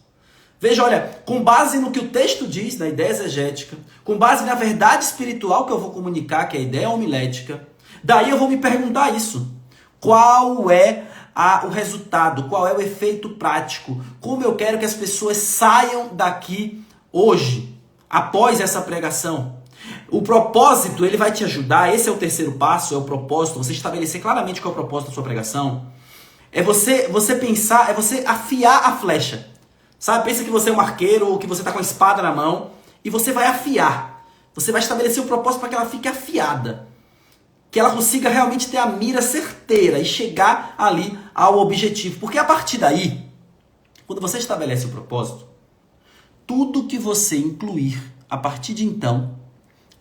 Veja, olha, com base no que o texto diz, na ideia exegética, com base na verdade espiritual que eu vou comunicar, que é a ideia homilética, daí eu vou me perguntar isso. Qual é o resultado? Qual é o efeito prático? Como eu quero que as pessoas saiam daqui hoje, após essa pregação? O propósito, ele vai te ajudar, esse é o terceiro passo, é o propósito, você estabelecer claramente qual é o propósito da sua pregação. É você pensar, é você afiar a flecha. Sabe, pensa que você é um arqueiro ou que você está com a espada na mão e você vai afiar. Você vai estabelecer o propósito para que ela fique afiada. Que ela consiga realmente ter a mira certeira e chegar ali ao objetivo. Porque a partir daí, quando você estabelece o propósito, tudo que você incluir a partir de então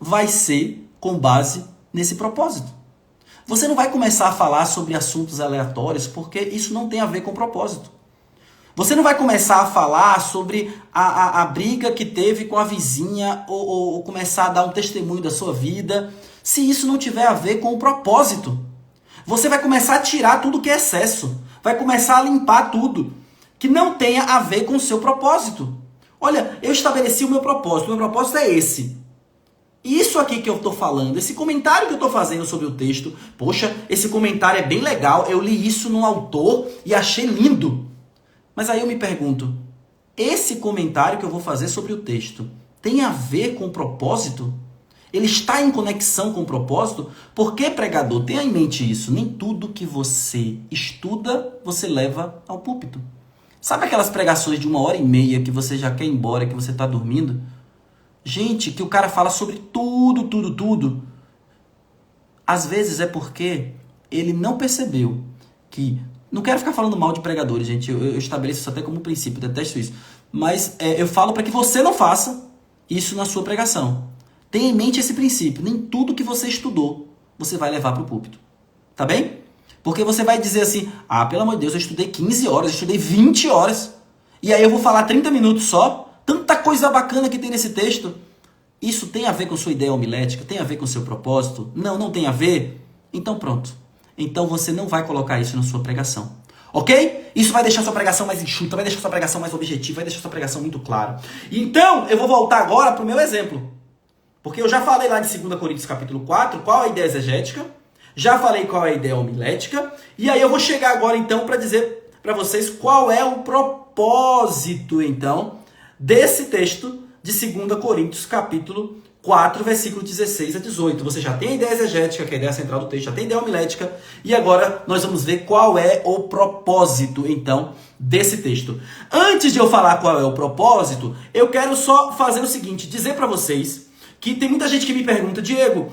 vai ser com base nesse propósito. Você não vai começar a falar sobre assuntos aleatórios porque isso não tem a ver com o propósito. Você não vai começar a falar sobre a briga que teve com a vizinha ou começar a dar um testemunho da sua vida se isso não tiver a ver com o propósito. Você vai começar a tirar tudo que é excesso. Vai começar a limpar tudo que não tenha a ver com o seu propósito. Olha, eu estabeleci o meu propósito. O meu propósito é esse. Isso aqui que eu estou falando, esse comentário que eu estou fazendo sobre o texto, poxa, esse comentário é bem legal. Eu li isso no autor e achei lindo. Mas aí eu me pergunto, esse comentário que eu vou fazer sobre o texto tem a ver com o propósito? Ele está em conexão com o propósito? Porque, pregador, tenha em mente isso, nem tudo que você estuda, você leva ao púlpito. Sabe aquelas pregações de 1h30 que você já quer ir embora, que você está dormindo? Gente, que o cara fala sobre tudo. Às vezes é porque ele não percebeu que... Não quero ficar falando mal de pregadores, gente. Eu estabeleço isso até como princípio, detesto isso. Mas eu falo para que você não faça isso na sua pregação. Tenha em mente esse princípio. Nem tudo que você estudou, você vai levar para o púlpito. Tá bem? Porque você vai dizer assim, pelo amor de Deus, eu estudei 15 horas, eu estudei 20 horas. E aí eu vou falar 30 minutos só. Tanta coisa bacana que tem nesse texto. Isso tem a ver com sua ideia homilética? Tem a ver com seu propósito? Não, não tem a ver? Então pronto. Então você não vai colocar isso na sua pregação. Ok? Isso vai deixar sua pregação mais enxuta, vai deixar sua pregação mais objetiva, vai deixar sua pregação muito clara. Então, eu vou voltar agora para o meu exemplo. Porque eu já falei lá de 2 Coríntios capítulo 4, qual é a ideia exegética. Já falei qual é a ideia homilética. E aí eu vou chegar agora então para dizer para vocês qual é o propósito então desse texto de 2 Coríntios capítulo 4, versículo 16 a 18. Você já tem a ideia exegética, que é a ideia central do texto, já tem a ideia homilética, e agora nós vamos ver qual é o propósito, então, desse texto. Antes de eu falar qual é o propósito, eu quero só fazer o seguinte, dizer para vocês que tem muita gente que me pergunta, Diego,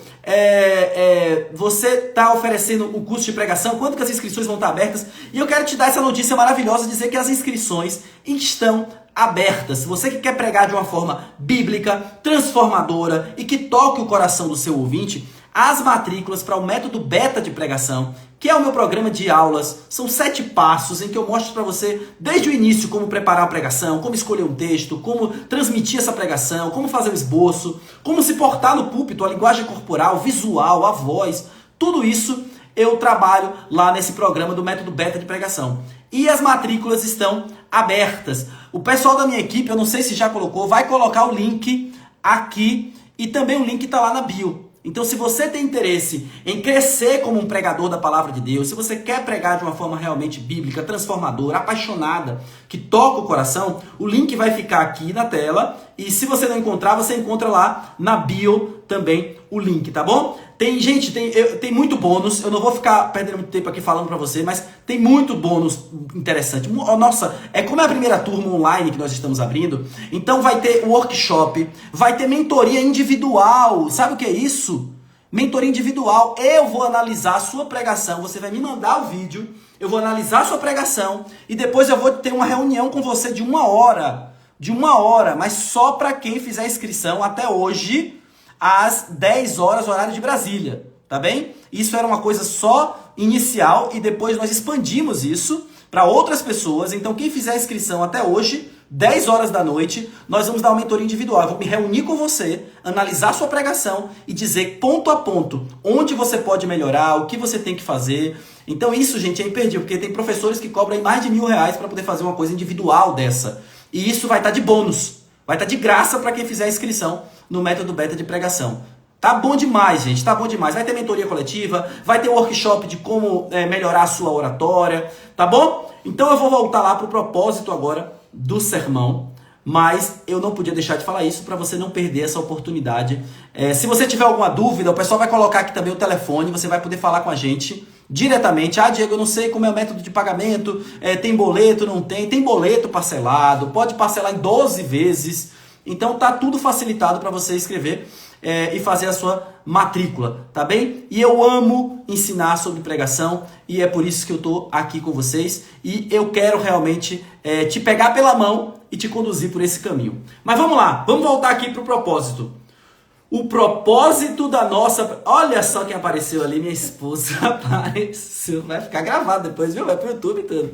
você está oferecendo o curso de pregação, quando que as inscrições vão estar abertas? E eu quero te dar essa notícia maravilhosa, dizer que as inscrições estão abertas. Você que quer pregar de uma forma bíblica, transformadora e que toque o coração do seu ouvinte, as matrículas para o método beta de pregação, que é o meu programa de aulas, são 7 passos em que eu mostro para você desde o início como preparar a pregação, como escolher um texto, como transmitir essa pregação, como fazer o esboço, como se portar no púlpito, a linguagem corporal, o visual, a voz, tudo isso eu trabalho lá nesse programa do método beta de pregação. E as matrículas estão abertas. O pessoal da minha equipe, eu não sei se já colocou, vai colocar o link aqui e também o link está lá na bio. Então, se você tem interesse em crescer como um pregador da palavra de Deus, se você quer pregar de uma forma realmente bíblica, transformadora, apaixonada, que toca o coração, o link vai ficar aqui na tela. E se você não encontrar, você encontra lá na bio também o link, tá bom? Gente, tem muito bônus. Eu não vou ficar perdendo muito tempo aqui falando pra você, mas tem muito bônus interessante. Nossa, como é a primeira turma online que nós estamos abrindo, então vai ter workshop, vai ter mentoria individual. Sabe o que é isso? Mentoria individual. Eu vou analisar a sua pregação, você vai me mandar o vídeo, eu vou analisar a sua pregação e depois eu vou ter uma reunião com você de 1 hora. De 1 hora, mas só para quem fizer inscrição até hoje, às 10 horas, horário de Brasília, tá bem? Isso era uma coisa só inicial e depois nós expandimos isso para outras pessoas. Então quem fizer a inscrição até hoje, 10 horas da noite, nós vamos dar uma mentoria individual. Eu vou me reunir com você, analisar sua pregação e dizer ponto a ponto onde você pode melhorar, o que você tem que fazer. Então isso, gente, é imperdível, porque tem professores que cobram mais de R$1.000 para poder fazer uma coisa individual dessa. E isso vai estar de bônus, vai estar de graça para quem fizer a inscrição no método beta de pregação. Tá bom demais, gente, tá bom demais. Vai ter mentoria coletiva, vai ter workshop de como melhorar a sua oratória, tá bom? Então eu vou voltar lá pro propósito agora do sermão, mas eu não podia deixar de falar isso para você não perder essa oportunidade. Se você tiver alguma dúvida, o pessoal vai colocar aqui também o telefone, você vai poder falar com a gente diretamente. Diego, eu não sei como é o método de pagamento, tem boleto, não tem? Tem boleto parcelado, pode parcelar em 12 vezes. Então tá tudo facilitado para você escrever e fazer a sua matrícula, tá bem? E eu amo ensinar sobre pregação e é por isso que eu tô aqui com vocês e eu quero realmente te pegar pela mão e te conduzir por esse caminho. Mas vamos lá, vamos voltar aqui pro propósito. O propósito da nossa... Olha só quem apareceu ali, minha esposa apareceu. Vai ficar gravado depois, viu? Vai pro YouTube tudo.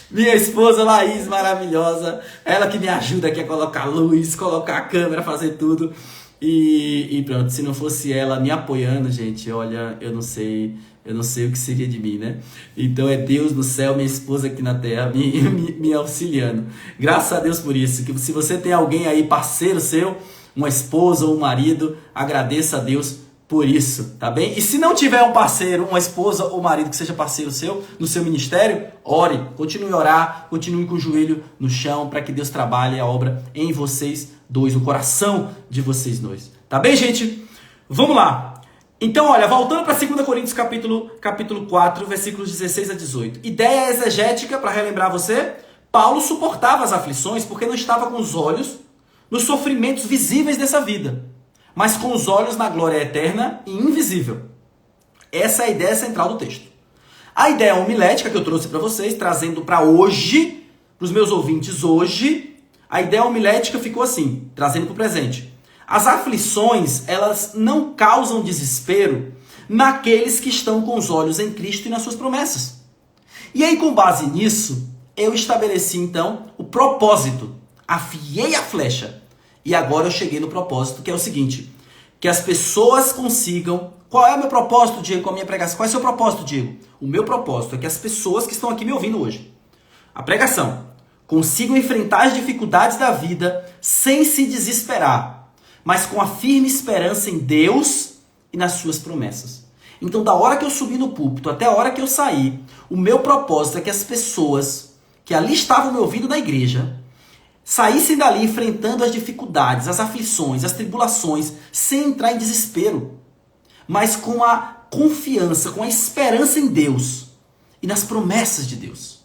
Minha esposa Laís, maravilhosa. Ela que me ajuda aqui a colocar luz, colocar a câmera, fazer tudo. E pronto, se não fosse ela me apoiando, gente, olha, eu não sei o que seria de mim, né? Então é Deus no céu, minha esposa aqui na terra, me auxiliando. Graças a Deus por isso. Que se você tem alguém aí, parceiro seu, uma esposa ou um marido, agradeça a Deus por isso, tá bem? E se não tiver um parceiro, uma esposa ou marido que seja parceiro seu no seu ministério, ore, continue a orar, continue com o joelho no chão para que Deus trabalhe a obra em vocês dois, no coração de vocês dois. Tá bem, gente? Vamos lá. Então, olha, voltando para 2 Coríntios capítulo 4, versículos 16 a 18. Ideia exegética, para relembrar você, Paulo suportava as aflições porque não estava com os olhos nos sofrimentos visíveis dessa vida, mas com os olhos na glória eterna e invisível. Essa é a ideia central do texto. A ideia homilética que eu trouxe para vocês, trazendo para hoje, para os meus ouvintes hoje, a ideia homilética ficou assim, trazendo para o presente. As aflições, elas não causam desespero naqueles que estão com os olhos em Cristo e nas suas promessas. E aí, com base nisso, eu estabeleci então o propósito, afiei a flecha. E agora eu cheguei no propósito, que é o seguinte, que as pessoas consigam... Qual é o meu propósito, Diego, com a minha pregação? Qual é o seu propósito, Diego? O meu propósito é que as pessoas que estão aqui me ouvindo hoje, a pregação, consigam enfrentar as dificuldades da vida sem se desesperar, mas com a firme esperança em Deus e nas suas promessas. Então, da hora que eu subi no púlpito até a hora que eu saí, o meu propósito é que as pessoas que ali estavam me ouvindo na igreja saíssem dali enfrentando as dificuldades, as aflições, as tribulações, sem entrar em desespero, mas com a confiança, com a esperança em Deus e nas promessas de Deus.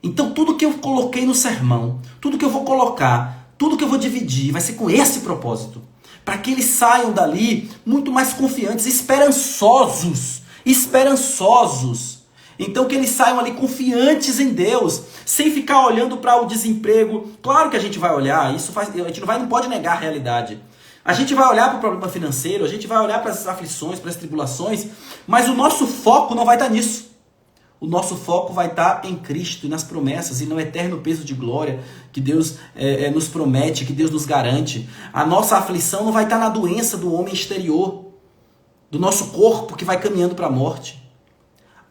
Então tudo que eu coloquei no sermão, tudo que eu vou colocar, tudo que eu vou dividir, vai ser com esse propósito, para que eles saiam dali muito mais confiantes, esperançosos. Então que eles saiam ali confiantes em Deus, sem ficar olhando para o desemprego. Claro que a gente vai olhar, a gente não pode negar a realidade. A gente vai olhar para o problema financeiro, a gente vai olhar para as aflições, para as tribulações, mas o nosso foco não vai estar nisso. O nosso foco vai estar em Cristo e nas promessas e no eterno peso de glória que Deus nos promete, que Deus nos garante. A nossa aflição não vai estar na doença do homem exterior, do nosso corpo que vai caminhando para a morte.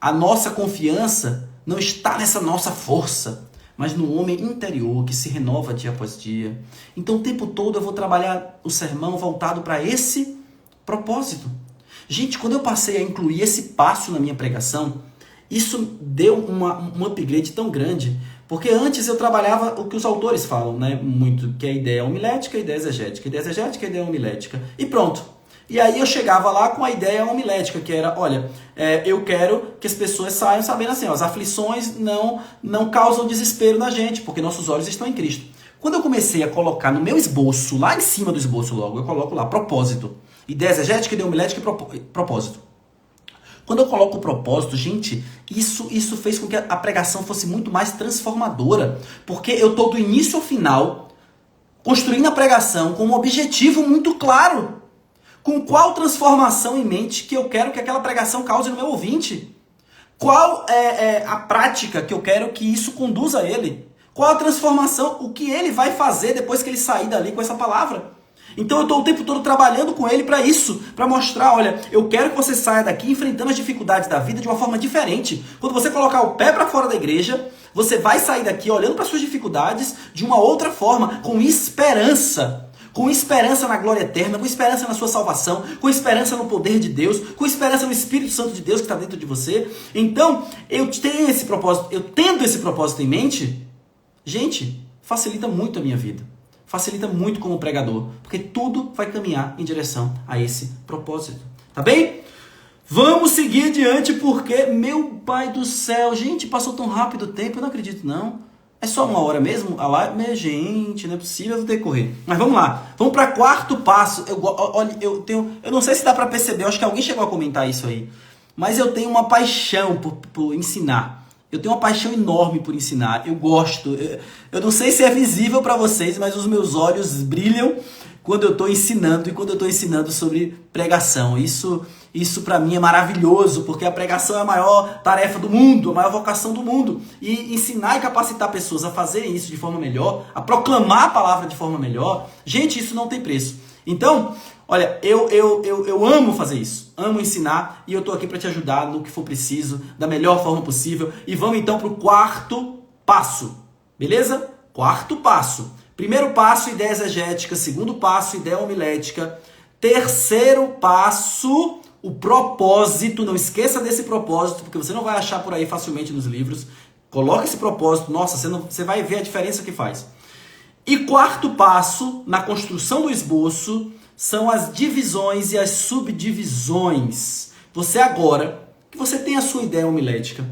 A nossa confiança não está nessa nossa força, mas no homem interior que se renova dia após dia. Então o tempo todo eu vou trabalhar o sermão voltado para esse propósito. Gente, quando eu passei a incluir esse passo na minha pregação, isso deu um upgrade tão grande, porque antes eu trabalhava o que os autores falam, né, muito, que é a ideia homilética, a ideia exegética, a ideia exegética, a ideia homilética, e pronto. E aí eu chegava lá com a ideia homilética, que era, olha, eu quero que as pessoas saiam sabendo assim, ó, as aflições não causam desespero na gente, porque nossos olhos estão em Cristo. Quando eu comecei a colocar no meu esboço, lá em cima do esboço logo, eu coloco lá, propósito. Ideia exegética, ideia homilética e propósito. Quando eu coloco o propósito, gente, isso fez com que a pregação fosse muito mais transformadora. Porque eu estou do início ao final construindo a pregação com um objetivo muito claro. Com qual transformação em mente que eu quero que aquela pregação cause no meu ouvinte? Qual é a prática que eu quero que isso conduza a ele? Qual a transformação, o que ele vai fazer depois que ele sair dali com essa palavra? Então eu estou o tempo todo trabalhando com ele para isso, para mostrar, olha, eu quero que você saia daqui enfrentando as dificuldades da vida de uma forma diferente. Quando você colocar o pé para fora da igreja, você vai sair daqui olhando para suas dificuldades de uma outra forma, com esperança. Com esperança na glória eterna, com esperança na sua salvação, com esperança no poder de Deus, com esperança no Espírito Santo de Deus que está dentro de você. Então, eu tenho esse propósito, eu tendo esse propósito em mente, gente, facilita muito a minha vida. Facilita muito como pregador, porque tudo vai caminhar em direção a esse propósito. Tá bem? Vamos seguir adiante, porque, meu pai do céu, gente, passou tão rápido o tempo, eu não acredito não. É só 1 hora mesmo? A live, minha gente, não é possível, eu vou ter que correr. Mas vamos lá, vamos para quarto passo. Olha, eu não sei se dá para perceber, eu acho que alguém chegou a comentar isso aí, mas eu tenho uma paixão por ensinar. Eu tenho uma paixão enorme por ensinar, eu gosto. Eu não sei se é visível para vocês, mas os meus olhos brilham quando eu estou ensinando e quando eu estou ensinando sobre pregação. Isso para mim é maravilhoso, porque a pregação é a maior tarefa do mundo, a maior vocação do mundo. E ensinar e capacitar pessoas a fazerem isso de forma melhor, a proclamar a palavra de forma melhor, gente, isso não tem preço. Então, olha, eu amo fazer isso, amo ensinar e eu estou aqui para te ajudar no que for preciso, da melhor forma possível. E vamos então para o quarto passo, beleza? Quarto passo. Primeiro passo, ideia exegética. Segundo passo, ideia homilética. Terceiro passo, o propósito. Não esqueça desse propósito, porque você não vai achar por aí facilmente nos livros. Coloque esse propósito, nossa, você vai ver a diferença que faz. E quarto passo, na construção do esboço, são as divisões e as subdivisões. Você agora, que você tem a sua ideia homilética,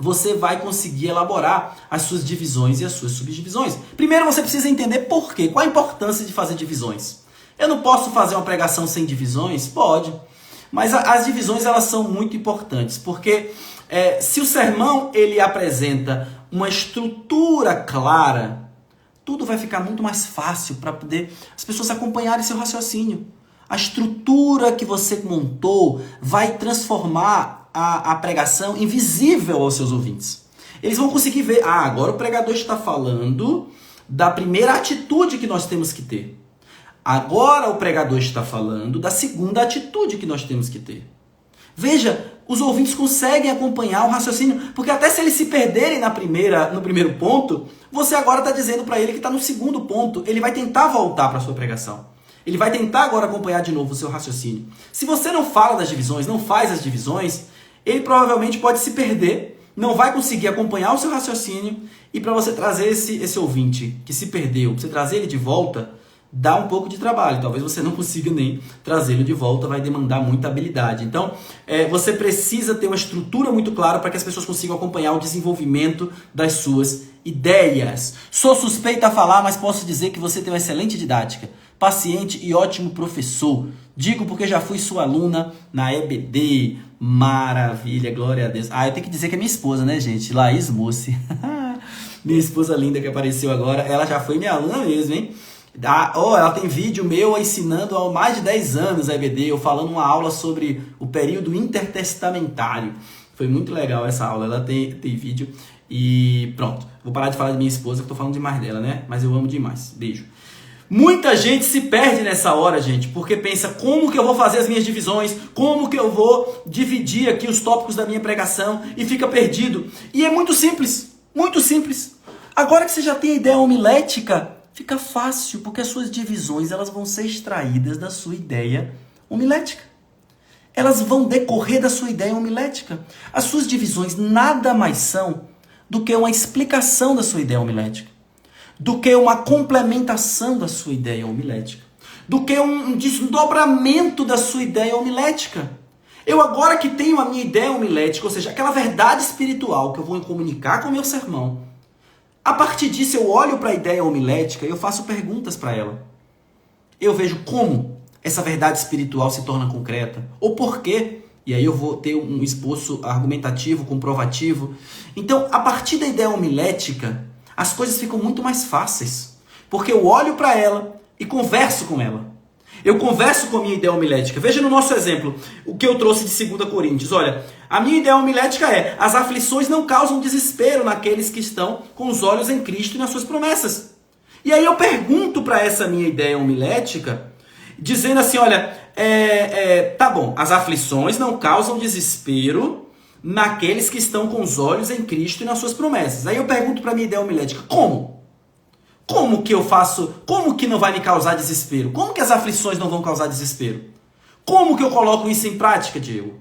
você vai conseguir elaborar as suas divisões e as suas subdivisões. Primeiro você precisa entender por quê, qual a importância de fazer divisões. Eu não posso fazer uma pregação sem divisões? Pode. Mas as divisões elas são muito importantes, porque se o sermão ele apresenta uma estrutura clara, tudo vai ficar muito mais fácil para poder as pessoas acompanharem seu raciocínio. A estrutura que você montou vai transformar a pregação invisível aos seus ouvintes. Eles vão conseguir ver, agora o pregador está falando da primeira atitude que nós temos que ter. Agora o pregador está falando da segunda atitude que nós temos que ter. Veja, os ouvintes conseguem acompanhar o raciocínio, porque até se eles se perderem no primeiro ponto, você agora está dizendo para ele que está no segundo ponto. Ele vai tentar voltar para a sua pregação. Ele vai tentar agora acompanhar de novo o seu raciocínio. Se você não fala das divisões, não faz as divisões, ele provavelmente pode se perder, não vai conseguir acompanhar o seu raciocínio, e para você trazer esse ouvinte que se perdeu, para você trazer ele de volta, dá um pouco de trabalho. Talvez você não consiga nem trazê-lo de volta, vai demandar muita habilidade. Então, você precisa ter uma estrutura muito clara para que as pessoas consigam acompanhar o desenvolvimento das suas ideias. Sou suspeita a falar, mas posso dizer que você tem uma excelente didática, paciente e ótimo professor. Digo porque já fui sua aluna na EBD. Maravilha, glória a Deus. Eu tenho que dizer que é minha esposa, né, gente? Laís Mussi. Minha esposa linda que apareceu agora, ela já foi minha aluna mesmo, hein? Ela tem vídeo meu ensinando há mais de 10 anos a EBD, eu falando uma aula sobre o período intertestamentário. Foi muito legal essa aula, ela tem vídeo. E pronto, vou parar de falar de minha esposa, que eu tô falando demais dela, né? Mas eu amo demais. Beijo. Muita gente se perde nessa hora, gente, porque pensa, como que eu vou fazer as minhas divisões? Como que eu vou dividir aqui os tópicos da minha pregação? E fica perdido. E é muito simples, muito simples. Agora que você já tem a ideia homilética, fica fácil, porque as suas divisões elas vão ser extraídas da sua ideia homilética. Elas vão decorrer da sua ideia homilética. As suas divisões nada mais são do que uma explicação da sua ideia homilética, do que uma complementação da sua ideia homilética, do que um desdobramento da sua ideia homilética. Eu agora que tenho a minha ideia homilética, ou seja, aquela verdade espiritual que eu vou comunicar com o meu sermão, a partir disso eu olho para a ideia homilética e eu faço perguntas para ela. Eu vejo como essa verdade espiritual se torna concreta, ou por quê. E aí eu vou ter um esboço argumentativo, comprovativo. Então, a partir da ideia homilética, as coisas ficam muito mais fáceis. Porque eu olho para ela e converso com ela. Eu converso com a minha ideia homilética. Veja no nosso exemplo, o que eu trouxe de 2 Coríntios. Olha, a minha ideia homilética é: as aflições não causam desespero naqueles que estão com os olhos em Cristo e nas suas promessas. E aí eu pergunto para essa minha ideia homilética, dizendo assim, olha, tá bom, as aflições não causam desespero naqueles que estão com os olhos em Cristo e nas suas promessas. Aí eu pergunto para a minha ideia homilética, como? Como que eu faço? Como que não vai me causar desespero? Como que as aflições não vão causar desespero? Como que eu coloco isso em prática, Diego?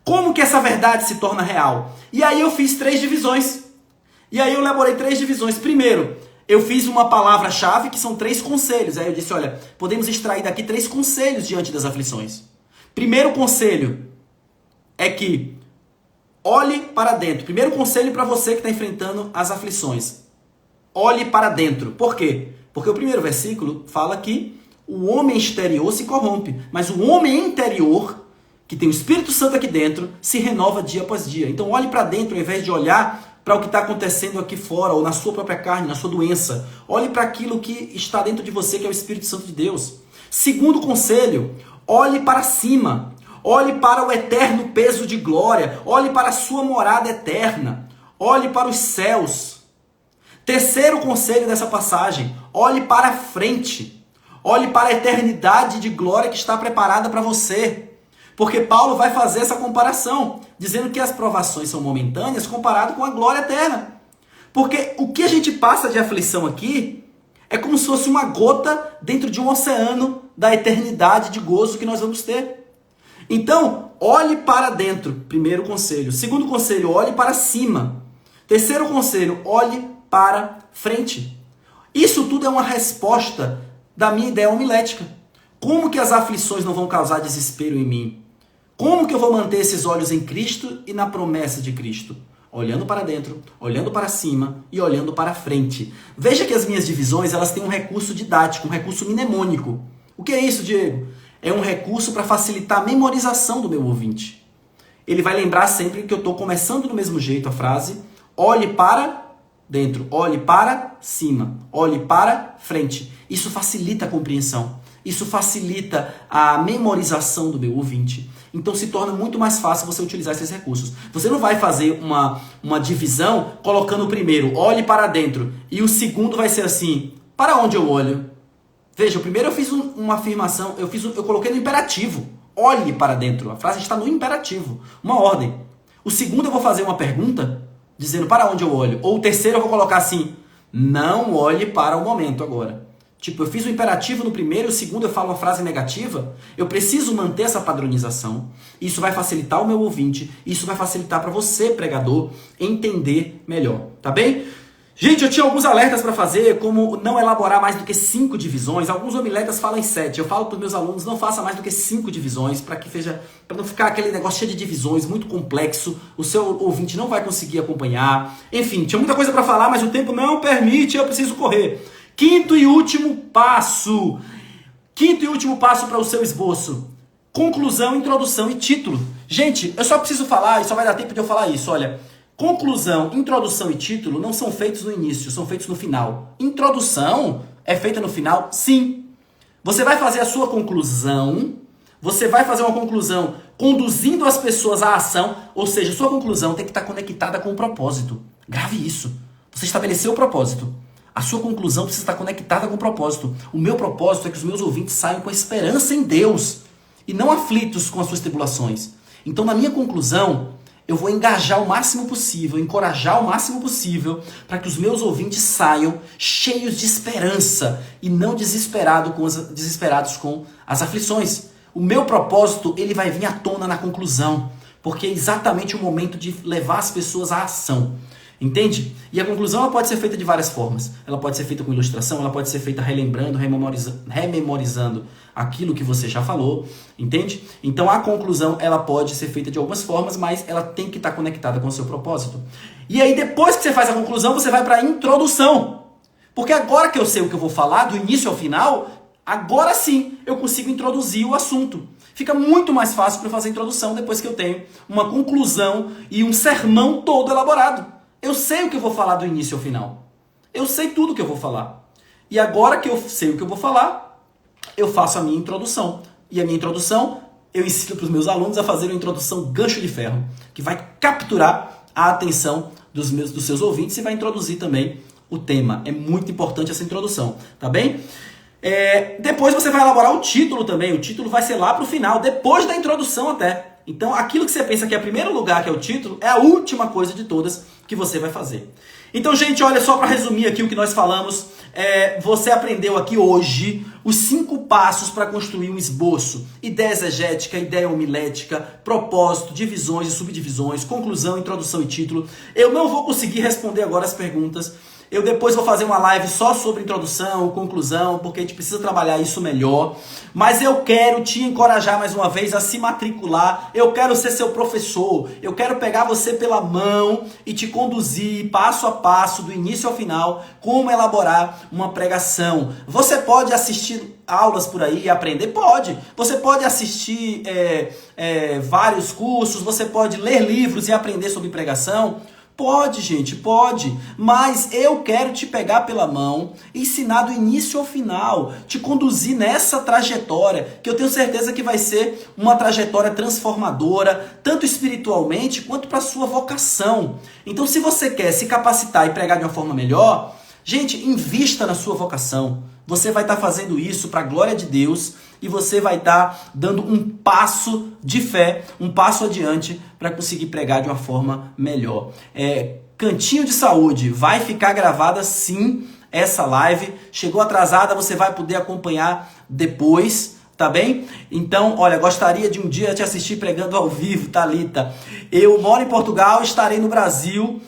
Como que essa verdade se torna real? E aí eu fiz 3 divisões. E aí eu elaborei 3 divisões. Primeiro, eu fiz uma palavra-chave que são 3 conselhos. Aí eu disse, olha, podemos extrair daqui 3 conselhos diante das aflições. Primeiro conselho é que olhe para dentro. Primeiro conselho para você que está enfrentando as aflições. Olhe para dentro. Por quê? Porque o primeiro versículo fala que o homem exterior se corrompe, mas o homem interior, que tem o Espírito Santo aqui dentro, se renova dia após dia. Então olhe para dentro ao invés de olhar para o que está acontecendo aqui fora, ou na sua própria carne, na sua doença. Olhe para aquilo que está dentro de você, que é o Espírito Santo de Deus. Segundo conselho, olhe para cima. Olhe para o eterno peso de glória. Olhe para a sua morada eterna. Olhe para os céus. Terceiro conselho dessa passagem, olhe para frente. Olhe para a eternidade de glória que está preparada para você. Porque Paulo vai fazer essa comparação, dizendo que as provações são momentâneas comparado com a glória eterna. Porque o que a gente passa de aflição aqui é como se fosse uma gota dentro de um oceano da eternidade de gozo que nós vamos ter. Então, olhe para dentro, primeiro conselho. Segundo conselho, olhe para cima. Terceiro conselho, olhe para frente. Isso tudo é uma resposta da minha ideia homilética. Como que as aflições não vão causar desespero em mim? Como que eu vou manter esses olhos em Cristo e na promessa de Cristo? Olhando para dentro, olhando para cima e olhando para frente. Veja que as minhas divisões, elas têm um recurso didático, um recurso mnemônico. O que é isso, Diego? É um recurso para facilitar a memorização do meu ouvinte. Ele vai lembrar sempre que eu estou começando do mesmo jeito a frase, olhe para dentro, olhe para cima, olhe para frente. Isso facilita a compreensão, isso facilita a memorização do meu ouvinte. Então se torna muito mais fácil você utilizar esses recursos. Você não vai fazer uma divisão colocando o primeiro, olhe para dentro, e o segundo vai ser assim, para onde eu olho? Veja, o primeiro eu fiz uma afirmação, eu coloquei no imperativo, olhe para dentro. A frase está no imperativo, uma ordem. O segundo eu vou fazer uma pergunta, dizendo para onde eu olho. Ou o terceiro eu vou colocar assim, não olhe para o momento agora. Tipo, eu fiz o imperativo no primeiro, o segundo eu falo uma frase negativa. Eu preciso manter essa padronização. Isso vai facilitar o meu ouvinte, isso vai facilitar para você, pregador, entender melhor, tá bem? Gente, eu tinha alguns alertas para fazer, como não elaborar mais do que 5 divisões. Alguns homiletas falam em 7. Eu falo para os meus alunos, não faça mais do que 5 divisões, para não ficar aquele negócio cheio de divisões, muito complexo. O seu ouvinte não vai conseguir acompanhar. Enfim, tinha muita coisa para falar, mas o tempo não permite, eu preciso correr. Quinto e último passo para o seu esboço. Conclusão, introdução e título. Gente, eu só preciso falar, e só vai dar tempo de eu falar isso, olha. Conclusão, introdução e título não são feitos no início, são feitos no final. Introdução é feita no final? Sim. Você vai fazer a sua conclusão, você vai fazer uma conclusão conduzindo as pessoas à ação, ou seja, sua conclusão tem que estar conectada com o propósito. Grave isso. Você estabeleceu o propósito. A sua conclusão precisa estar conectada com o propósito. O meu propósito é que os meus ouvintes saiam com esperança em Deus e não aflitos com as suas tribulações. Então, na minha conclusão, eu vou engajar o máximo possível, encorajar o máximo possível para que os meus ouvintes saiam cheios de esperança e não desesperados com as aflições. O meu propósito, ele vai vir à tona na conclusão, porque é exatamente o momento de levar as pessoas à ação. Entende? E a conclusão ela pode ser feita de várias formas. Ela pode ser feita com ilustração, ela pode ser feita relembrando, rememorizando aquilo que você já falou, entende? Então a conclusão ela pode ser feita de algumas formas, mas ela tem que estar conectada com o seu propósito. E aí depois que você faz a conclusão, você vai para a introdução. Porque agora que eu sei o que eu vou falar, do início ao final, agora sim eu consigo introduzir o assunto. Fica muito mais fácil para eu fazer a introdução depois que eu tenho uma conclusão e um sermão todo elaborado. Eu sei o que eu vou falar do início ao final. Eu sei tudo o que eu vou falar. E agora que eu sei o que eu vou falar, eu faço a minha introdução. E a minha introdução, eu ensino para os meus alunos a fazer uma introdução gancho de ferro, que vai capturar a atenção dos seus ouvintes e vai introduzir também o tema. É muito importante essa introdução, tá bem? Depois você vai elaborar o título também. O título vai ser lá para o final, depois da introdução até. Então, aquilo que você pensa que é o primeiro lugar, que é o título, é a última coisa de todas que você vai fazer. Então, gente, olha só para resumir aqui o que nós falamos. Você aprendeu aqui hoje os 5 passos para construir um esboço. Ideia exegética, ideia homilética, propósito, divisões e subdivisões, conclusão, introdução e título. Eu não vou conseguir responder agora as perguntas. Eu depois vou fazer uma live só sobre introdução, conclusão, porque a gente precisa trabalhar isso melhor. Mas eu quero te encorajar mais uma vez a se matricular. Eu quero ser seu professor. Eu quero pegar você pela mão e te conduzir passo a passo, do início ao final, como elaborar uma pregação. Você pode assistir aulas por aí e aprender? Pode. Você pode assistir vários cursos, você pode ler livros e aprender sobre pregação. Pode, gente, pode, mas eu quero te pegar pela mão, ensinar do início ao final, te conduzir nessa trajetória, que eu tenho certeza que vai ser uma trajetória transformadora, tanto espiritualmente quanto para a sua vocação. Então, se você quer se capacitar e pregar de uma forma melhor, gente, invista na sua vocação. Você vai estar fazendo isso para a glória de Deus e você vai estar dando um passo de fé, um passo adiante para conseguir pregar de uma forma melhor. Cantinho de Saúde, vai ficar gravada sim essa live. Chegou atrasada, você vai poder acompanhar depois, tá bem? Então, olha, gostaria de um dia te assistir pregando ao vivo, Thalita. Eu moro em Portugal, estarei no Brasil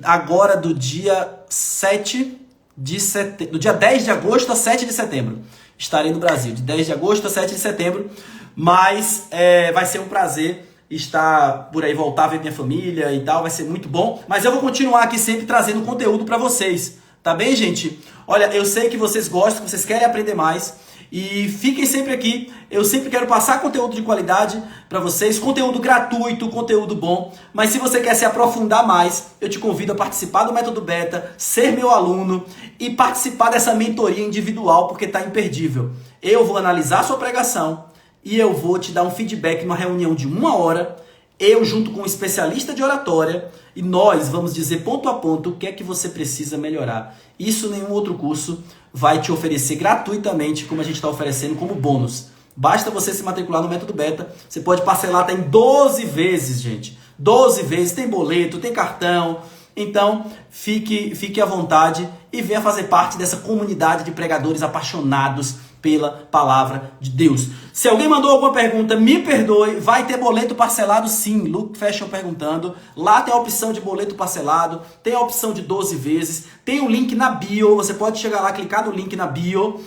agora do dia 7 de setembro, do dia 10 de agosto a 7 de setembro. Estarei no Brasil, de 10 de agosto a 7 de setembro, mas vai ser um prazer estar por aí, voltar a ver minha família e tal, vai ser muito bom. Mas eu vou continuar aqui sempre trazendo conteúdo para vocês, tá bem, gente? Olha, eu sei que vocês gostam, que vocês querem aprender mais, e fiquem sempre aqui. Eu sempre quero passar conteúdo de qualidade para vocês, conteúdo gratuito, conteúdo bom. Mas se você quer se aprofundar mais, eu te convido a participar do Método Beta, ser meu aluno e participar dessa mentoria individual, porque está imperdível. Eu vou analisar a sua pregação e eu vou te dar um feedback numa reunião de 1 hora, eu junto com um especialista de oratória, e nós vamos dizer ponto a ponto o que é que você precisa melhorar. Isso nenhum outro curso vai te oferecer gratuitamente, como a gente está oferecendo como bônus. Basta você se matricular no Método Beta. Você pode parcelar até em 12 vezes, gente. 12 vezes, tem boleto, tem cartão. Então, fique à vontade e venha fazer parte dessa comunidade de pregadores apaixonados pela palavra de Deus. Se alguém mandou alguma pergunta, me perdoe. Vai ter boleto parcelado sim. Luke Fashion perguntando. Lá tem a opção de boleto parcelado. Tem a opção de 12 vezes. Tem um link na bio. Você pode chegar lá, clicar no link na bio.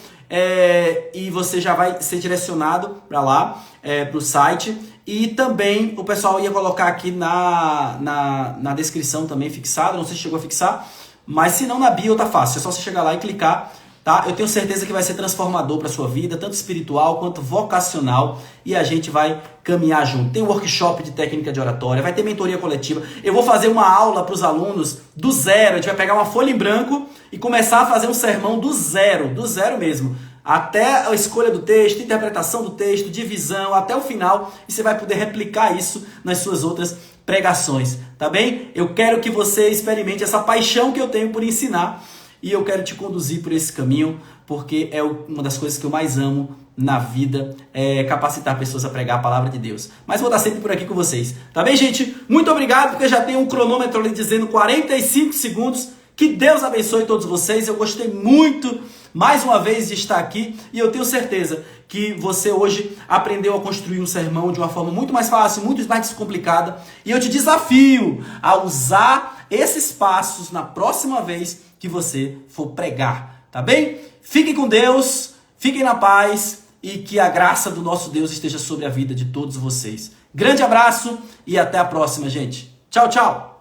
E você já vai ser direcionado para lá, para o site. E também o pessoal ia colocar aqui na descrição também fixado. Não sei se chegou a fixar. Mas se não, na bio tá fácil. É só você chegar lá e clicar. Tá? Eu tenho certeza que vai ser transformador para a sua vida, tanto espiritual quanto vocacional, e a gente vai caminhar junto. Tem workshop de técnica de oratória, vai ter mentoria coletiva. Eu vou fazer uma aula para os alunos do zero. A gente vai pegar uma folha em branco e começar a fazer um sermão do zero mesmo. Até a escolha do texto, interpretação do texto, divisão, até o final, e você vai poder replicar isso nas suas outras pregações, tá bem? Eu quero que você experimente essa paixão que eu tenho por ensinar. E eu quero te conduzir por esse caminho, porque é uma das coisas que eu mais amo na vida, é capacitar pessoas a pregar a palavra de Deus. Mas vou estar sempre por aqui com vocês. Tá bem, gente? Muito obrigado, porque já tem um cronômetro ali dizendo 45 segundos. Que Deus abençoe todos vocês. Eu gostei muito, mais uma vez, de estar aqui. E eu tenho certeza que você hoje aprendeu a construir um sermão de uma forma muito mais fácil, muito mais descomplicada. E eu te desafio a usar esses passos na próxima vez que você for pregar, tá bem? Fiquem com Deus, fiquem na paz e que a graça do nosso Deus esteja sobre a vida de todos vocês. Grande abraço e até a próxima, gente. Tchau, tchau!